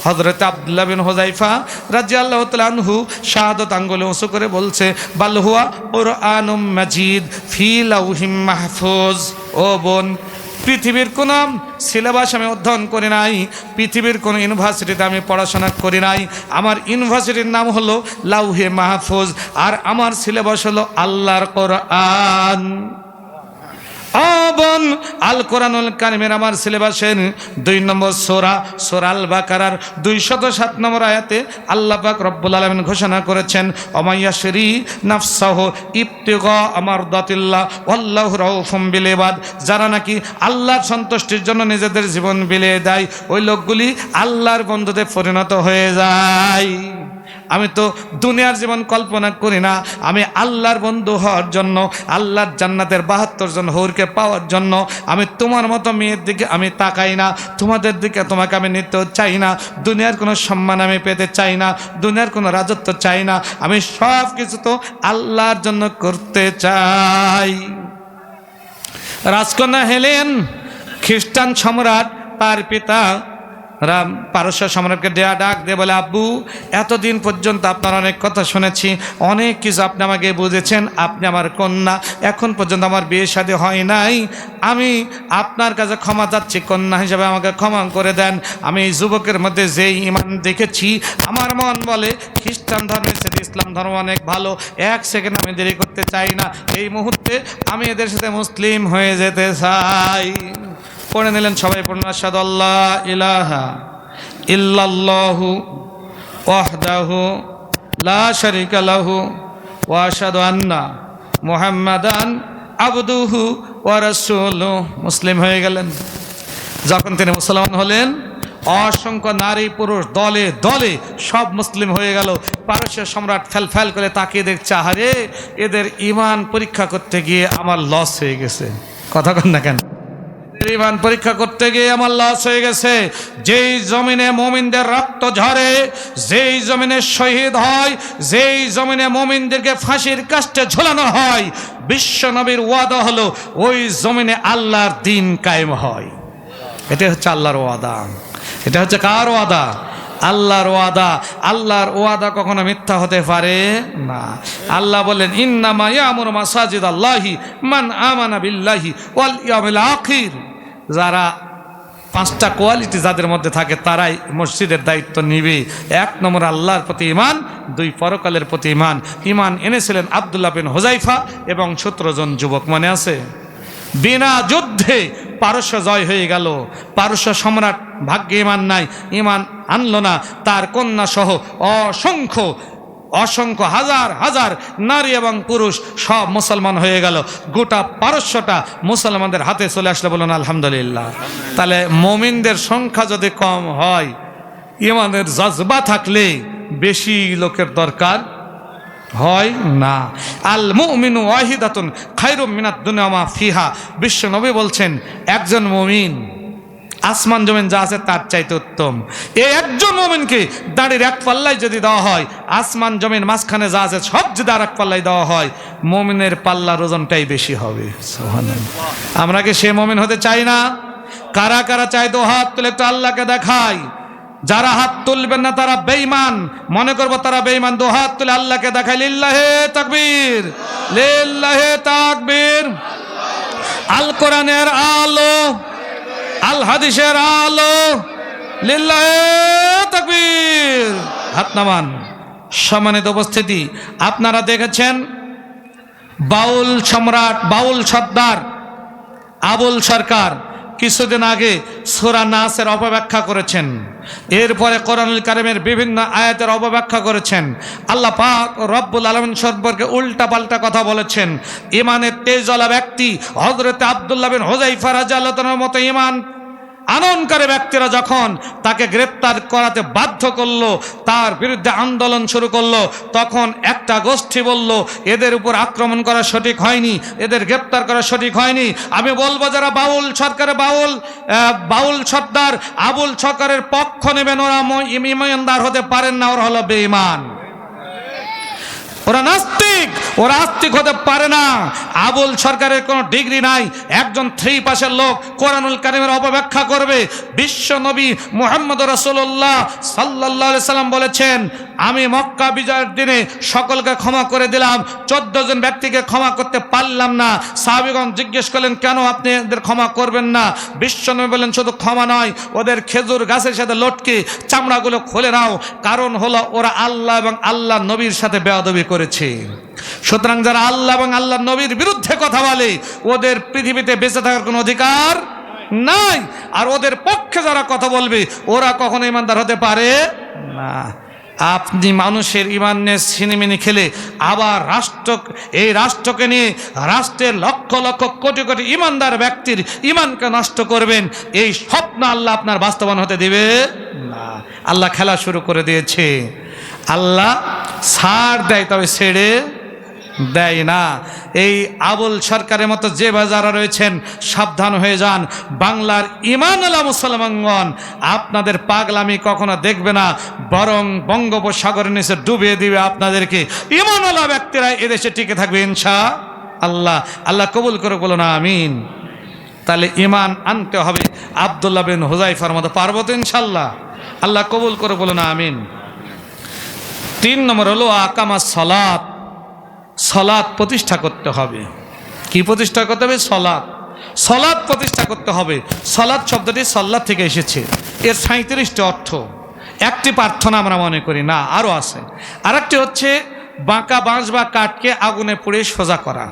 হযরত আব্দুল্লাহ বিন হুযায়ফা রাদিয়াল্লাহু তাআলা আনহু শাহাদাত আঙ্গুলে উঁচু করে বলছে, বাল হুয়া কুরআনুম মাজিদ ফি লাউহিম মাহফুজ। ও বোন, পৃথিবীর কোনো সিলেবাস আমি অধ্যয়ন করি নাই, পৃথিবীর কোনো ইউনিভার্সিটিতে আমি পড়াশোনা করি নাই। আমার ইউনিভার্সিটির নাম হলো লাউহে মাহফুজ, আর আমার সিলেবাস হলো আল্লাহর কোরআন। বোন, আল কোরআনুল কারিমের আমার সিলেবাসের 2 নম্বর সূরা, সূরা আল বাকারার 207 নম্বর আয়াতে আল্লাহ পাক রব্বুল আলামিন ঘোষণা করেছেন, অমাইয়াশরি নাফসাহু ইবতিগা মারদাতিল্লাহ ওয়াল্লাহু রাউফুম বিল ইবাদ। যারা নাকি আল্লাহর সন্তুষ্টির জন্য নিজেদের জীবন বিলিয়ে দেয়, ওই লোকগুলি আল্লাহর বন্ধুতে পরিণত হয়ে যায়। আমি তো দুনিয়ার জীবন কল্পনা করি না, আমি আল্লাহর বন্ধু হওয়ার জন্য, আল্লাহর জান্নাতের 72 জন হৌরকে পাওয়ার জন্য আমি তোমার মতো মেয়ের দিকে আমি তাকাই না, তোমাদের দিকে তোমাকে আমি নিতেও চাই না, দুনিয়ার কোনো সম্মান আমি পেতে চাই না, দুনিয়ার কোনো রাজত্ব চাই না, আমি সব কিছু তো আল্লাহর জন্য করতে চাই। রাজকন্যা হেলেন খ্রিস্টান সম্রাট, তার পিতা পারস্য সম্রাটকে ডাক দিয়ে বলে, আব্বু, এতদিন পর্যন্ত আপনার অনেক কথা শুনেছি, অনেক কিছু আপনি আমাকে বুঝেছেন, আপনি আমার কন্যা, এখন পর্যন্ত আমার বিয়ে শাদী হয় নাই, আমি আপনার কাছে ক্ষমা চাচ্ছি, কন্যা হিসাবে আমাকে ক্ষমা করে দেন। আমি এই যুবকের মধ্যে যেই ইমান দেখেছি, আমার মন বলে খ্রিস্টান ধর্মের সাথে ইসলাম ধর্ম অনেক ভালো, 1 সেকেন্ড আমি দেরি করতে চাই না, এই মুহূর্তে আমি এদের সাথে মুসলিম হয়ে যেতে চাই। পড়ে নিলেন সবাই, পড়ুন, আশহাদু আল্লা ইলাহা ইল্লাল্লাহু ওয়াহদাহু লা শারীকা লাহু ওয়া আশহাদু আন্না মুহাম্মাদান আবদুহু ওয়া রাসূলুহু। মুসলিম হয়ে গেলেন। যখন তিনি মুসলমান হলেন, অসংখ্য নারী পুরুষ দলে দলে সব মুসলিম হয়ে গেল। পারস্য সম্রাট ফেল করে তাকিয়ে দেখছে, আহারে, এদের ইমান পরীক্ষা করতে গিয়ে আমার লস হয়ে গেছে। কথা কন না কেন? ইমান পরীক্ষা করতে গিয়ে আমার লস হয়ে গেছে। যেই জমিনে মুমিনদের রক্ত ঝরে, যেই জমিনে শহীদ হয়, যেই জমিনে মুমিনদেরকে ফাঁসির কাষ্টে ঝোলানো হয়, বিশ্ব নবীর ওয়াদা হলো ওই জমিনে আল্লাহর দ্বীন কায়েম হয়। এটা হচ্ছে আল্লাহর ওয়াদা। এটা হচ্ছে কার ওয়াদা? আল্লাহর ওয়াদা। আল্লাহর ওয়াদা কখনো মিথ্যা হতে পারে না। আল্লাহ বলেন, ইন্নামা ইয়ামুরু মাসাজিদাল্লাহি মান আমানা বিল্লাহি ওয়াল ইয়াউমিল আখির। যারা 5টা কোয়ালিটি যাদের মধ্যে থাকে তারাই মসজিদের দায়িত্ব নিবে। 1 নম্বর আল্লাহর প্রতি ঈমান, 2 পরকালের প্রতি ঈমান। ঈমান এনেছিলেন আব্দুল্লাহ বিন হুযায়ফা এবং 17 জন যুবক, মনে আছে? বিনা যুদ্ধে পারস্য জয় হয়ে গেল। পারস্য সম্রাট ভাগ্যে ঈমান নাই, ঈমান আনলো না। তার কন্যা সহ অসংখ্য হাজার হাজার নারী এবং পুরুষ সব মুসলমান হয়ে গেল। গোটা পারস্যটা মুসলমানদের হাতে চলে আসলে, বলুন আলহামদুলিল্লাহ। তাহলে মুমিনদের সংখ্যা যদি কম হয়, ঈমানের জজবা থাকলে বেশি লোকের দরকার হয় না। আল মুমিনু ওয়াহিদাতুন খায়রুম মিনাদ দুনিয়া মা ফিহা। বিশ্ব নবী বলছেন, একজন মুমিন আসমান জমিন যা আছে তার চাইতে উত্তম। এই একজন মুমিনকে দাড়ির 1 পাল্লাই যদি দেওয়া হয়, আসমান জমিন মাঝখানে যা আছে সব যদি আর 1 পাল্লাই দেওয়া হয়, মুমিনের পাল্লার ওজনটাই বেশি হবে। সুবহানাল্লাহ। আমরা কি সে মুমিন হতে চাই না? কারা কারা চাই? তো হাত তুলে একটু আল্লাহকে দেখাই। যারা হাত তুলবেন না তারা বেঈমান, মনে করবো তারা বেঈমান। 2 হাত তুলে আল্লাহকে দেখাই। লিল্লাহে তাকবীর, লিল্লাহে তাকবীর। আল কোরআনের আলো, আল হাদিসের আলো, লিল্লাহে তাকবীর। হাত নামান। সম্মানিত উপস্থিতি, আপনারা দেখেছেন বাউল সম্রাট, বাউল সর্দার আবুল সরকার কিছুদিন আগে সূরা নাসের অপব্যাখ্যা করেছেন, এরপরে কোরআনুল কারীমের বিভিন্ন আয়াতের অপব্যাখ্যা করেছেন। আল্লাহ পাক রব্বুল আলামিন সম্পর্কে উল্টা পাল্টা কথা বলেছেন। ইমানের তেজওয়ালা ব্যক্তি হযরত আব্দুল্লাহ বিন হুযায়ফা রাদিয়াল্লাহু তাআলার মতো ইমান আনয়নকারী ব্যক্তিরা যখন তাকে গ্রেপ্তার করাতে বাধ্য করলো, তার বিরুদ্ধে আন্দোলন শুরু করলো, তখন একটা গোষ্ঠী বলল এদের উপর আক্রমণ করা সঠিক হয়নি, এদের গ্রেপ্তার করা সঠিক হয়নি। আমি বলবো যারা বাউল সরকারের বাউল সর্দার আবুল সরকারের পক্ষ নেবেন, ওরা ইমানদার হতে পারেন না, ওরা হলো বেঈমান, ওরা নাস্তিক, ওরা আস্তিক হতে পারে না। আবুল সরকারের কোনো ডিগ্রি নাই, একজন 3 পাশের লোক কোরআনুল কারীমের অপব্যাখ্যা করবে। বিশ্ব নবী মুহাম্মদ রাসূলুল্লাহ সাল্লাল্লাহু আলাইহি সাল্লাম বলেছেন, আমি মক্কা বিজয়ের দিনে সকলকে ক্ষমা করে দিলাম, 14 জন ব্যক্তিকে ক্ষমা করতে পারলাম না। সাহাবীগণ জিজ্ঞেস করলেন, কেন আপনি এদের ক্ষমা করবেন না? বিশ্ব নবী বলেন, শুধু ক্ষমা নয়, ওদের খেজুর গাছের সাথে লটকে চামড়াগুলো খুলে নাও, কারণ হলো ওরা আল্লাহ এবং আল্লাহ নবীর সাথে বেয়াদবি করেছে। সুতরাং যারা আল্লাহ এবং আল্লাহ নবীর বিরুদ্ধে কথা বলে, ওদের পৃথিবীতে বেঁচে থাকার কোনো অধিকার নাই। আর ওদের পক্ষে যারা কথা বলবে, ওরা কখনো ইমানদার হতে পারে না। আপনি মানুষের ইমান নিয়ে ছিনিমিনি খেলে আবার এই রাষ্ট্রকে নিয়ে রাষ্ট্রের লক্ষ লক্ষ কোটি কোটি ইমানদার ব্যক্তির ইমানকে নষ্ট করবেন, এই স্বপ্ন আল্লাহ আপনার বাস্তবায়ন হতে দেবে না। আল্লাহ খেলা শুরু করে দিয়েছে। আল্লাহ ছাড় দেয়, তবে ছেড়ে দেয় না। এই আবুল সরকারের মতো যে বাজারা রয়েছেন, সাবধান হয়ে যান। বাংলার ঈমানওয়ালা মুসলমানগণ আপনাদের পাগলামি কখনো দেখবে না, বরং বঙ্গোপসাগরের নিচে ডুবিয়ে দিবে আপনাদেরকে। ঈমানওয়ালা ব্যক্তিরা এদেশে টিকে থাকবে ইনশাআল্লাহ। আল্লাহ কবুল করে বলো না আমিন। তাহলে ঈমান আনতে হবে আব্দুল্লাহ বিন হুযায়ফার মতো। পারবো তো ইনশাআল্লাহ? আল্লাহ কবুল করে বলো না আমিন। 3 নম্বর হলো আকামাস সালাত। সালাত প্রতিষ্ঠা করতে হবে। কি প্রতিষ্ঠা করতে হবে? সালাত প্রতিষ্ঠা করতে হবে। সালাত শব্দটি সাল্লাত থেকে এসেছে। এর 37টি অর্থ। একটি প্রার্থনা আমরা মনে করি না, আরও আছে। আরেকটি হচ্ছে বাঁকা বাঁশ বা কাঠকে আগুনে পুড়ে সোজা করা।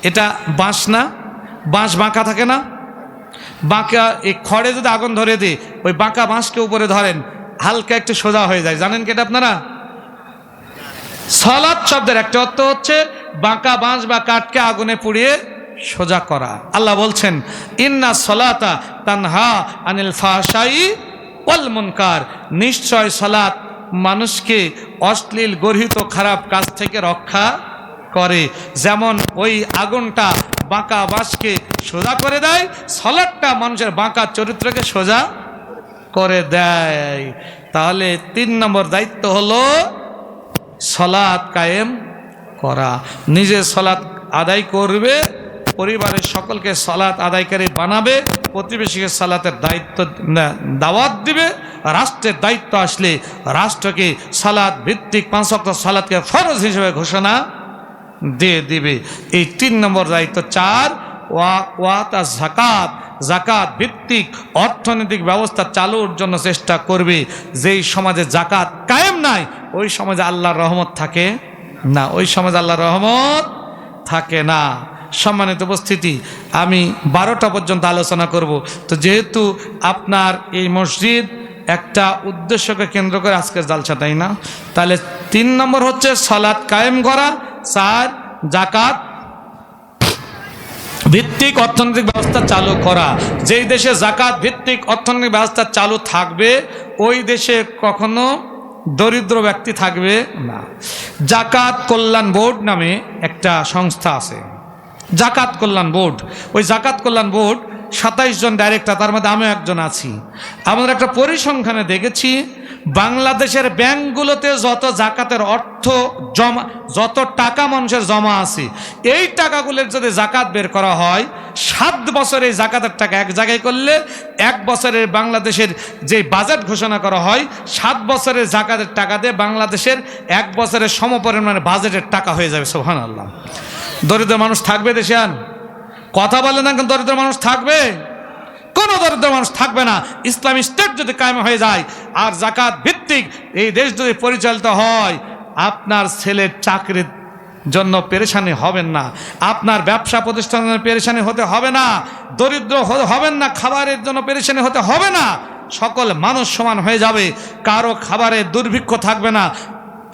এটা বাঁশ না, বাঁশ বাঁকা থাকে না, বাঁকা এই খড়ে যদি আগুন ধরে দিই, ওই বাঁকা বাঁশকে উপরে ধরেন, হালকা একটু সোজা হয়ে যায়। জানেন কি এটা আপনারা? সালাত শব্দের একটা অর্থ হচ্ছে বাঁকা বাঁশ বা কাঠকে আগুনে পুড়িয়ে সোজা করা। আল্লাহ বলছেন, ইন্না সালাতা তানহা আনিল ফাহশাই ওয়াল মুনকার, নিশ্চয় সালাত মানুষকে অশ্লীল গর্হিত খারাপ কাজ থেকে রক্ষা করে। যেমন ওই আগুনটা বাঁকা বাঁশকে সোজা করে দেয়, সালাতটা মানুষের বাঁকা চরিত্রকে সোজা করে দেয়। তাহলে 3 নম্বর দায়িত্ব হলো সালাত কায়েম করা। নিজে সালাত আদায় করবে, পরিবারের সকলকে সালাত আদায়কারী বানাবে, প্রতিবেশীকে সালাতের দায়িত্ব দাওয়াত দিবে। রাষ্ট্রের দায়িত্ব আসলে রাষ্ট্রকে সালাত ভিত্তিক 5 ওয়াক্ত সালাতকে ফরজ হিসেবে ঘোষণা দিয়ে দিবে। এই 3 নম্বর দায়িত্ব। 4 ওয়াতা যাকাত, যাকাত ভিত্তিক অর্থনৈতিক ব্যবস্থা চালুর জন্য চেষ্টা করবে। যেই সমাজে যাকাত কায়েম নাই, ওই সমাজে আল্লাহর রহমত থাকে না, ওই সমাজে আল্লাহর রহমত থাকে না। সম্মানিত উপস্থিতি, আমি 12টা পর্যন্ত আলোচনা করব। তো যেহেতু আপনার এই মসজিদ একটা উদ্দেশ্যকে কেন্দ্র করে আজকের জালসা, তাই না? তাহলে 3 নম্বর হচ্ছে সালাত কায়েম করা, 4 যাকাত ভিত্তিক অর্থনৈতিক ব্যবস্থা চালু করা। যেই দেশে যাকাত ভিত্তিক অর্থনৈতিক ব্যবস্থা চালু থাকবে, ওই দেশে কখনো দরিদ্র ব্যক্তি থাকবে না। জাকাত কল্যাণ বোর্ড নামে একটা সংস্থা আছে, জাকাত কল্যাণ বোর্ড। ওই জাকাত কল্যাণ বোর্ড 27 জন ডাইরেক্টর, তার মধ্যে আমিও একজন আছি। আমরা একটা পরিসংখ্যানে দেখেছি, বাংলাদেশের ব্যাংকগুলোতে যত জাকাতের অর্থ জমা, যত টাকা মানুষের জমা আছে, এই টাকাগুলোর যদি জাকাত বের করা হয়, 7 বছরে এই জাকাতের টাকা এক জায়গায় করলে 1 বছরের বাংলাদেশের যে বাজেট ঘোষণা করা হয়, 7 বছরের জাকাতের টাকা দিয়ে বাংলাদেশের 1 বছরের সমপরিমাণে বাজেটের টাকা হয়ে যাবে। সুবহানাল্লাহ। দরিদ্র মানুষ থাকবে দেশে? আন কথা বলে না, দরিদ্র মানুষ থাকবে? কোনো দরিদ্র মানুষ থাকবে না। ইসলামী স্টেট যদি কায়েম হয়ে যায় আর জাকাত ভিত্তিক এই দেশ যদি পরিচালিত হয়, আপনার ছেলের চাকরি জন্য পেরেশানি হবেন না, আপনার ব্যবসা প্রতিষ্ঠানের পেরেশানি হতে হবে না, দরিদ্র হবেন না, খাবারের জন্য পেরেশানি হতে হবে না। সকল মানুষ সমান হয়ে যাবে, কারো খাবারের দুর্ভিক্ষ থাকবে না,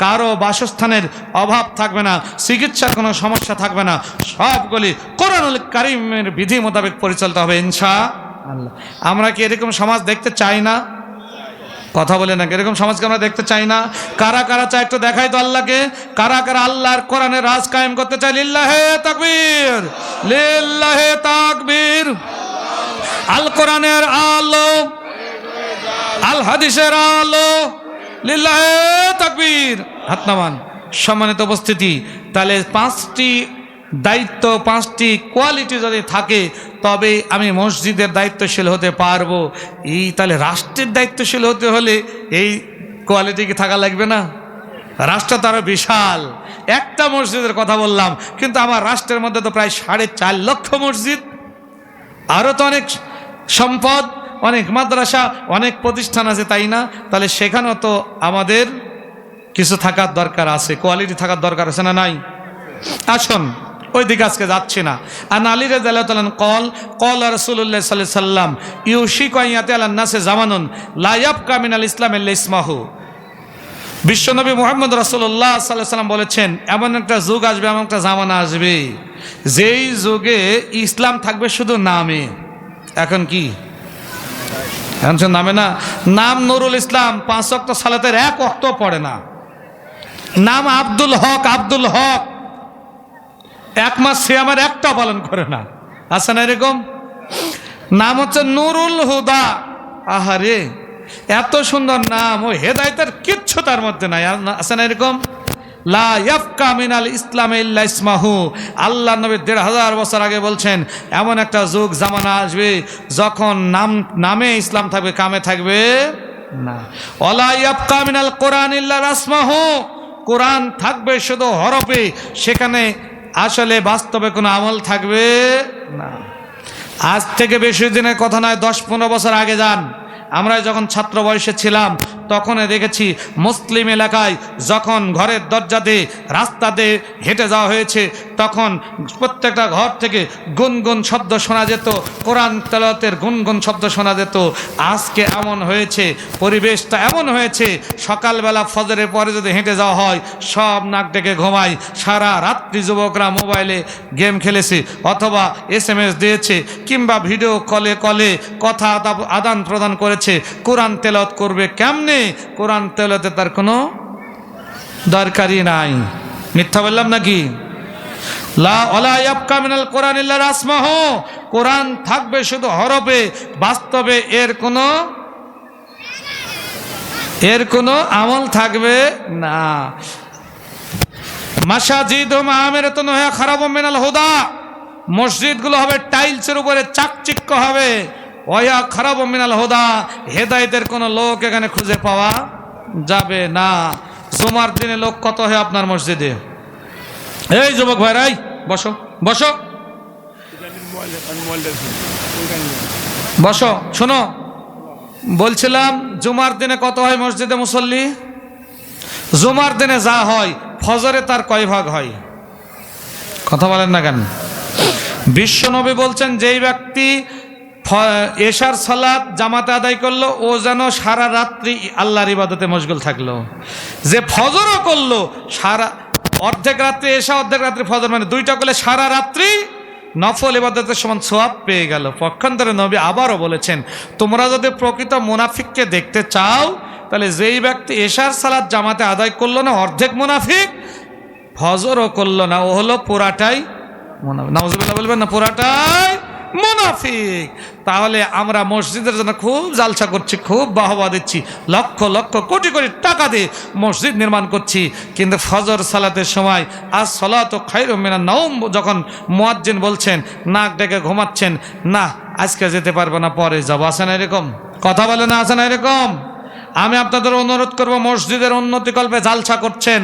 কারো বাসস্থানের অভাব থাকবে না, চিকিৎসার কোনো সমস্যা থাকবে না, সবগুলি কোরআনুল কারীমের বিধি মোতাবেক পরিচালিত হবে ইনশাআল্লাহ। আমরা কি এরকম সমাজ দেখতে চাই না? কথা বলে না, এরকম সমাজকে আমরা দেখতে চাই না? কারা কারা চায় একটু দেখাই তো আল্লাহকে। কারা কারা আল্লাহর কোরআনের রাজ কায়েম করতে চায়? লিল্লাহে তাকবীর, লিল্লাহে তাকবীর। আল কোরআনের আলো, আল হাদিসের আলো, লিল্লাহে তাকবীর। হাত নামান। সম্মানিত উপস্থিতি, তাহলে 5টি দায়িত্ব, 5টি কোয়ালিটি যদি থাকে তবে আমি মসজিদের দায়িত্বশীল হতে পারবো। এই তাহলে রাষ্ট্রের দায়িত্বশীল হতে হলে এই কোয়ালিটি কি থাকা লাগবে না? রাষ্ট্র তো আরো বিশাল। একটা মসজিদের কথা বললাম, কিন্তু আমার রাষ্ট্রের মধ্যে তো প্রায় 4.5 লক্ষ মসজিদ, আরও তো অনেক সম্পদ, অনেক মাদ্রাসা, অনেক প্রতিষ্ঠান আছে, তাই না? তাহলে সেখানেও তো আমাদের কিছু থাকার দরকার আছে, কোয়ালিটি থাকার দরকার আছে না নাই? আসুন ওই দিকে আজকে যাচ্ছি না। আর আলী রাদিয়াল্লাহু তাআলা কল রাসূলুল্লাহ সাল্লাল্লাহু আলাইহি সাল্লাম ইউশিকু আন ইয়াতি আলান নাসি জামানুন লা ইয়াবকা মিনাল ইসলাম ইল্লা ইসমাহু। বিশ্বনবী মুহাম্মদ রাসূলুল্লাহ সাল্লাল্লাহু আলাইহি সাল্লাম বলেছেন, এমন একটা যুগ আসবে, এমন একটা জামানা আসবে, যেই যুগে ইসলাম থাকবে শুধু নামে। এখন কি? এখন সে নামে না, নাম নুরুল ইসলাম, 5 ওয়াক্ত সালাতের 1 ওয়াক্ত পড়ে না। নাম আব্দুল হক, আব্দুল হক, 1 মাস সে আমার একটা পালন করে না। আছে না এরকম? নাম হচ্ছে নুরুল হুদা। আহারে, এত সুন্দর নাম, ও হেদায়েতের কিচ্ছু তার মধ্যে নাই। আছে না এরকম? লা ইয়াফকা মিনাল ইসলাম ইল্লা ইসমাহু। আল্লাহ নবী 1500 বছর আগে বলছেন, এমন একটা যুগ জামানা আসবে যখন নামে ইসলাম থাকবে, কামে থাকবে না। ওয়ালা ইয়াফকা মিনাল কোরআন ইল্লা রাসমাহু। কোরআন থাকবে শুধু হরফে, সেখানে আসলে বাস্তবে কোনো আমল থাকবে না। আজ থেকে বেশি দিনের কথা নয়, 10-15 বছর আগে যান। আমরা যখন ছাত্র বয়সে ছিলাম তখন দেখেছি মুসলিম এলাকায় যখন ঘরের দরজাতে রাস্তাতে হেঁটে যাওয়া হয়েছে তখন প্রত্যেকটা ঘর থেকে গুনগুন শব্দ শোনা যেত, কোরআন তেলাওয়াতের গুনগুন শব্দ শোনা যেত। আজকে এমন হয়েছে, পরিবেশটা এমন হয়েছে, সকালবেলা ফজরের পরে যদি হেঁটে যাওয়া হয় সব নাক ডেকে ঘুমায়। সারা রাত্রি যুবকরা মোবাইলে গেম খেলেছে অথবা SMS দিয়েছে কিংবা ভিডিও কলে কথা আদান প্রদান করেছে। কোরআন তেলাওয়াত করবে কেমনে? কোরআন তেলাওয়াতে তার কোনো দরকারই নাই। মিথ্যা বললাম নাকি? লা ওয়ালা ইয়াবকা মিনাল কোরআন ইল্লা রাসমাহু। কোরআন থাকবে শুধু হরফে, বাস্তবে এর কোনো আমল থাকবে না। মাসাজিদুহুম আমিরাতুন ওয়া খারাবুম মিনাল হুদা। মসজিদগুলো হবে টাইলসের উপরে, চাকচিক্য হবে। ওয়া খারাবুম মিনাল হুদা। হেদায়েতের কোনো লোক এখানে খুঁজে পাওয়া যাবে না। জুমার দিনে লোক কত হয় আপনার মসজিদে? এই যুবক ভাইরাই বসো বসো বসো, শোনো বলছিলাম, জুমার দিনে কত হয় মসজিদে মুসল্লি? জুমার দিনে যা হয় ফজরে তার কয় ভাগ হয়? কথা বলেন না কেন? বিশ্বনবী বলছেন, যেই ব্যক্তি এশার সালাত জামাতে আদায় করলো ও যেন সারা রাত্রি আল্লাহর ইবাদতে মশগুল থাকলো। যে ফজরও করলো, সারা অর্ধেক রাত্রি এশা, অর্ধেক রাত্রি ফজর, মানে 2টা করলে সারা রাত্রি নফল ইবাদতের সমান সওয়াব পেয়ে গেল। পক্ষান্তরে নবী আবারও বলেছেন, তোমরা যদি প্রকৃত মুনাফিককে দেখতে চাও তাহলে যেই ব্যক্তি এশার সালাত জামাতে আদায় করলো না অর্ধেক মুনাফিক, ফজরও করলো না ও হলো পুরাটাই মুনাফিক। নাউজুবিল্লাহ বলবেন না? পুরাটাই মুনাফিক। তাহলে আমরা মসজিদের জন্য খুব জালসা করছি, খুব বাহবা দিচ্ছি, লক্ষ লক্ষ কোটি কোটি টাকা দিয়ে মসজিদ নির্মাণ করছি, কিন্তু ফজর সালাতের সময় আজ সালাতু খায়রুম মিনান নাওম যখন মুয়াজ্জিন বলছেন, নাক ডেকে ঘুমাচ্ছেন, না আজকে যেতে পারবো না, পরে যাবো। আছে না এরকম? কথা বলে না? আছে না এরকম? আমি আপনাদের অনুরোধ করব, মসজিদের উন্নতি কল্পে জালসা করছেন,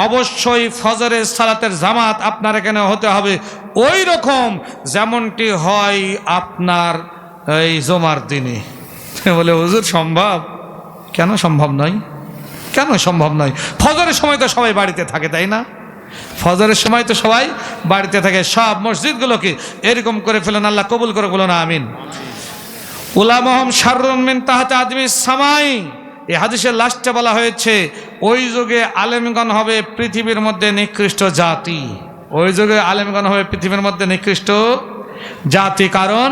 অবশ্যই ফজরের সালাতের জামাত আপনার এখানে হতে হবে ওই রকম যেমনটি হয় আপনার এই জুমার দিনে। বলে হুজুর সম্ভব? কেন সম্ভব নয়? কেন সম্ভব নয়? ফজরের সময় তো সবাই বাড়িতে থাকে, তাই না? ফজরের সময় তো সবাই বাড়িতে থাকে, সব মসজিদগুলোকে এরকম করে ফেলেন, আল্লাহ কবুল করে বলো না আমিন। উলামাহুম শাররুম মিন তাহতি আদমিস সামাই, এই হাদিসের লাস্টে বলা হয়েছে ওই যুগে আলেমগণ হবে পৃথিবীর মধ্যে নিকৃষ্ট জাতি। ওই যুগে আলেমগণ হবে পৃথিবীর মধ্যে নিকৃষ্ট জাতি, কারণ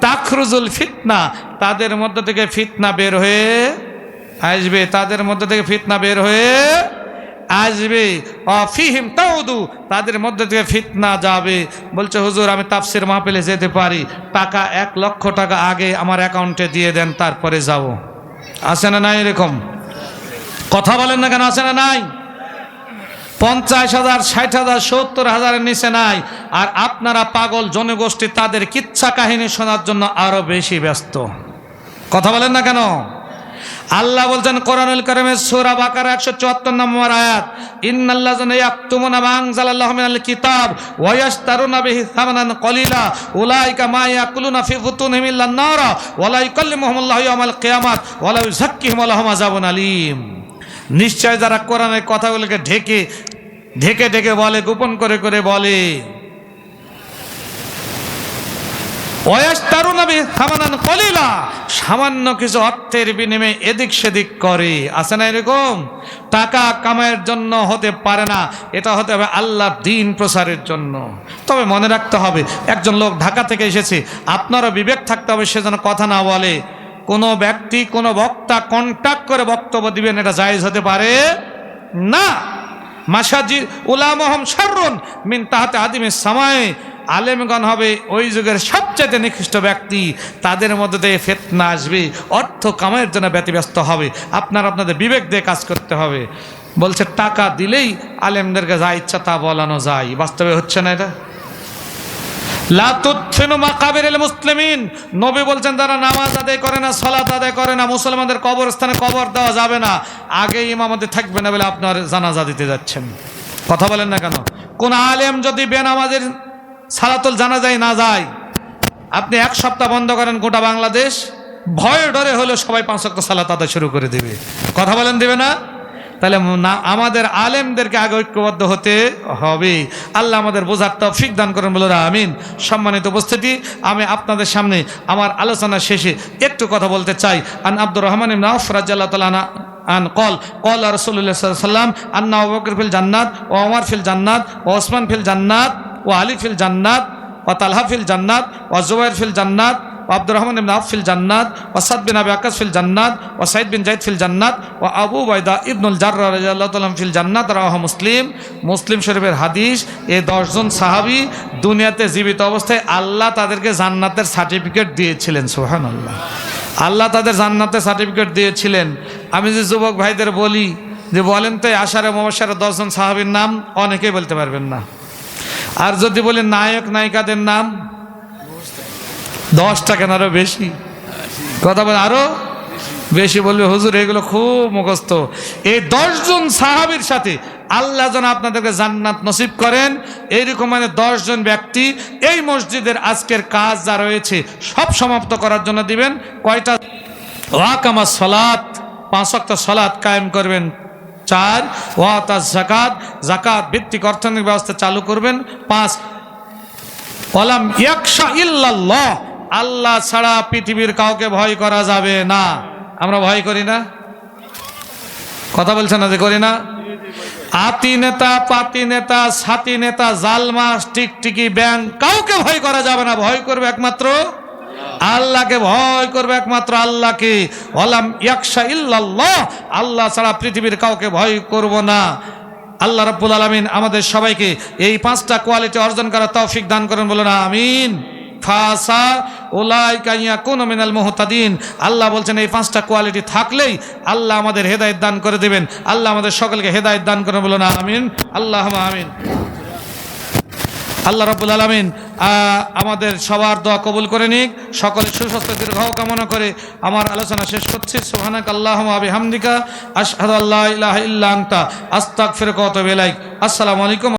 তাখরুজুল ফিতনা, তাদের মধ্য থেকে ফিতনা বের হয়ে আসবে, তাদের মধ্য থেকে ফিতনা বের হয়ে আসবে। অফিহিম তাউদু, তাদের মধ্যে থেকে ফিতনা যাবে। বলছে হুজুর আমি তাফসির মাহফিলে যেতে পারি, টাকা 1 লক্ষ টাকা আগে আমার অ্যাকাউন্টে দিয়ে দেন, তারপরে যাব। আছে না নাই এরকম? কথা বলেন না কেন, আছে না নাই? 50,000, 60,000, 70,000-এর নিচে নাই। আর আপনারা পাগল জনগোষ্ঠী তাদের কিচ্ছা কাহিনী শোনার জন্য আরো বেশি ব্যস্ত। কথা বলেন না কেন? আল্লাহ বলছেন কোরআনুল কারীমের সূরা বাকারা 174 নম্বর আয়াত, ইন্নাল্লাযিনা ইয়াকতুমুনা মা আনজালাল্লাহু মিনাল কিতাব ওয়া ইয়াশতারুনা বিহি সামানান কলিলা উলাইকা মা ইয়াকুলুনা ফি বুতুনিহিম ইল্লান নারা ওয়া লা ইউকাল্লিমুহুমুল্লাহু ইয়াওমাল কিয়ামাত ওয়া লা ইউযাক্কিহিম ওয়া লাহুম আযাবুন আলীম। নিশ্চয় যারা কোরআনের কথাগুলোকে ঢেকে ঢেকে ঢেকে বলে, গোপন করে করে বলে, ওয়ায়াশতারুনা বিহি সামানান কলিলা, সামান্য কিছু অর্থের বিনিময়ে এদিক সেদিক করে। আছে না এরকম? টাকা কামাইয়ের জন্য হতে পারে না, এটা হতে হবে আল্লাহর দ্বীন প্রচারের জন্য। তবে মনে রাখতে হবে একজন লোক ঢাকা থেকে এসেছে, আপনারও বিবেক থাকতে হবে সে যেন কথা না বলে। কোনো ব্যক্তি কোনো বক্তা কন্টাক্ট করে বক্তব্য দিবেন, এটা জায়েজ হতে পারে না। মাসাজিদ উলামাহুম শাররুন মিন তাহতি আদমিস সামাই, আলেমগণ হবে ওই যুগের সবচেয়ে নিকৃষ্ট ব্যক্তি, তাদের মধ্যে থেকে ফিতনা আসবে, অর্থ কামাইয়ের জন্য ব্যতিব্যস্ত হবে। আপনাদের বিবেক দিয়ে কাজ করতে হবে। বলছে টাকা দিলেই আলেমদেরকে যা ইচ্ছা তা বলানো যায়, বাস্তবে হচ্ছে না এটা। লা তুদফিনু মাকাবিরিল মুসলিমিন, নবী বলছেন যারা নামাজ আদায় করে না, সালাত আদায় করে না, মুসলমানদের কবরস্থানে কবর দেওয়া যাবে না। আগে ইমামতি থাকবে না বলে আপনার জানাজা দিতে যাচ্ছেন। কথা বলেন না কেন? কোন আলেম যদি বেনামাজের সালাতুল জানাজায় না যায়, আপনি 1 সপ্তাহ বন্ধ করেন গোটা বাংলাদেশ, ভয়ে ডরে হলেও সবাই 5 ওয়াক্ত সালাত আদায় শুরু করে দেবে। কথা বলেন, দেবে না? তাহলে আমাদের আলেমদেরকে আগে ঐক্যবদ্ধ হতে হবে। আল্লাহ আমাদের বোঝার তৌফিক দান করেন, বলে আমিন। সম্মানিত উপস্থিতি, আমি আপনাদের সামনে আমার আলোচনা শেষে একটু কথা বলতে চাই। আন আব্দুর রহমান ইবনে আউফ রাদিয়াল্লাহু তাআলা আন قال رسول الله صلى الله عليه وسلم أن أبو بكر في الجنة وعمر في الجنة وعثمان في الجنة وعلي في الجنة وطلحة في الجنة وزبير في الجنة وعبد الرحمن بن عوف في الجنة وسعد بن أبي وقاص في الجنة وسعيد بن زيد في الجنة وأبو عبيدة ابن الجراح رضي الله تعالى عنه في الجنة। রাওয়াহ মুসলিম শরীফের হাদিস। এই 10 জন সাহাবী দুনিয়াতে জীবিত অবস্থায় আল্লাহ তাদেরকে জান্নাতের সার্টিফিকেট দিয়েছিলেন। সুবহানাল্লাহ, আল্লাহ তাদের জান্নাতের সার্টিফিকেট দিয়েছিলেন। আমি যে যুবক ভাইদের বলি যে বলেন তো আশারে মুবাশশারা 10 জন সাহাবীর নাম, অনেকেই বলতে পারবেন না। আর যদি বলি নায়ক নায়িকাদের নাম, 10টা কেন আরো বেশি। কথা বলে আরো বেশি বলবে হুজুর এগুলো খুব মুখস্থ। এই 10 জন সাহাবীর সাথে আল্লাহ যেন আপনাদেরকে জান্নাত নসিব করেন। এইরকম মানে 10 জন ব্যক্তি এই মসজিদের আজকের কাজ যা রয়েছে সব সমাপ্ত করার জন্য দিবেন। কয়টা? ওয়াকামা সালাত, 5 ওয়াক্ত সালাত কায়েম করবেন। 4 ওয়াতা যাকাত, যাকাত ভিত্তিক অর্থনৈতিক ব্যবস্থা চালু করবেন। 5 ওয়ালাম ইয়াকশা ইল্লাল্লাহ, আল্লাহ ছাড়া পৃথিবীর কাউকে ভয় করা যাবে না। আমরা ভয় করি না? কথা বলছেন না যে করি না? আতি নেতা, পাতি নেতা, সাতি নেতা, জালমাস, টিকটিকি, ব্যাংক, কাউকে ভয় করা যাবে না। ভয় করবে একমাত্র আল্লাহকে, ভয় করবে একমাত্র আল্লাহকে। ওয়ালাম ইয়াকশা ইল্লাল্লাহ, আল্লাহ ছাড়া পৃথিবীর কাউকে ভয় করব না। আল্লাহ রাব্বুল আলামিন আমাদের সবাইকে এই 5টা কোয়ালিটি অর্জন করার তৌফিক দান করেন, বলুন আমিন। ফাসা উলাইকা ইয়াকুনু মিনাল মুহতাদিন, আল্লাহ বলছেন এই 5টা কোয়ালিটি থাকলেই আল্লাহ আমাদের হেদায়েত দান করে দিবেন। আল্লাহ আমাদের সকলকে হেদায়েত দান করেন, বলুন আমিন। আল্লাহুম্মা আমিন। আল্লাহ রাব্বুল আলামিন আমাদের সবার দোয়া কবুল করে নিক। সকলের সুস্বাস্থ্য দীর্ঘায়ু কামনা করে আমার আলোচনা শেষ করছি। সুবহানাকা আল্লাহুম্মা ওয়া বিহামদিকা আশহাদু আল্লা ইলাহা ইল্লা আনতা আস্তাগফিরুকা ওয়া আতুবু ইলাইক। আসসালামু আলাইকুম।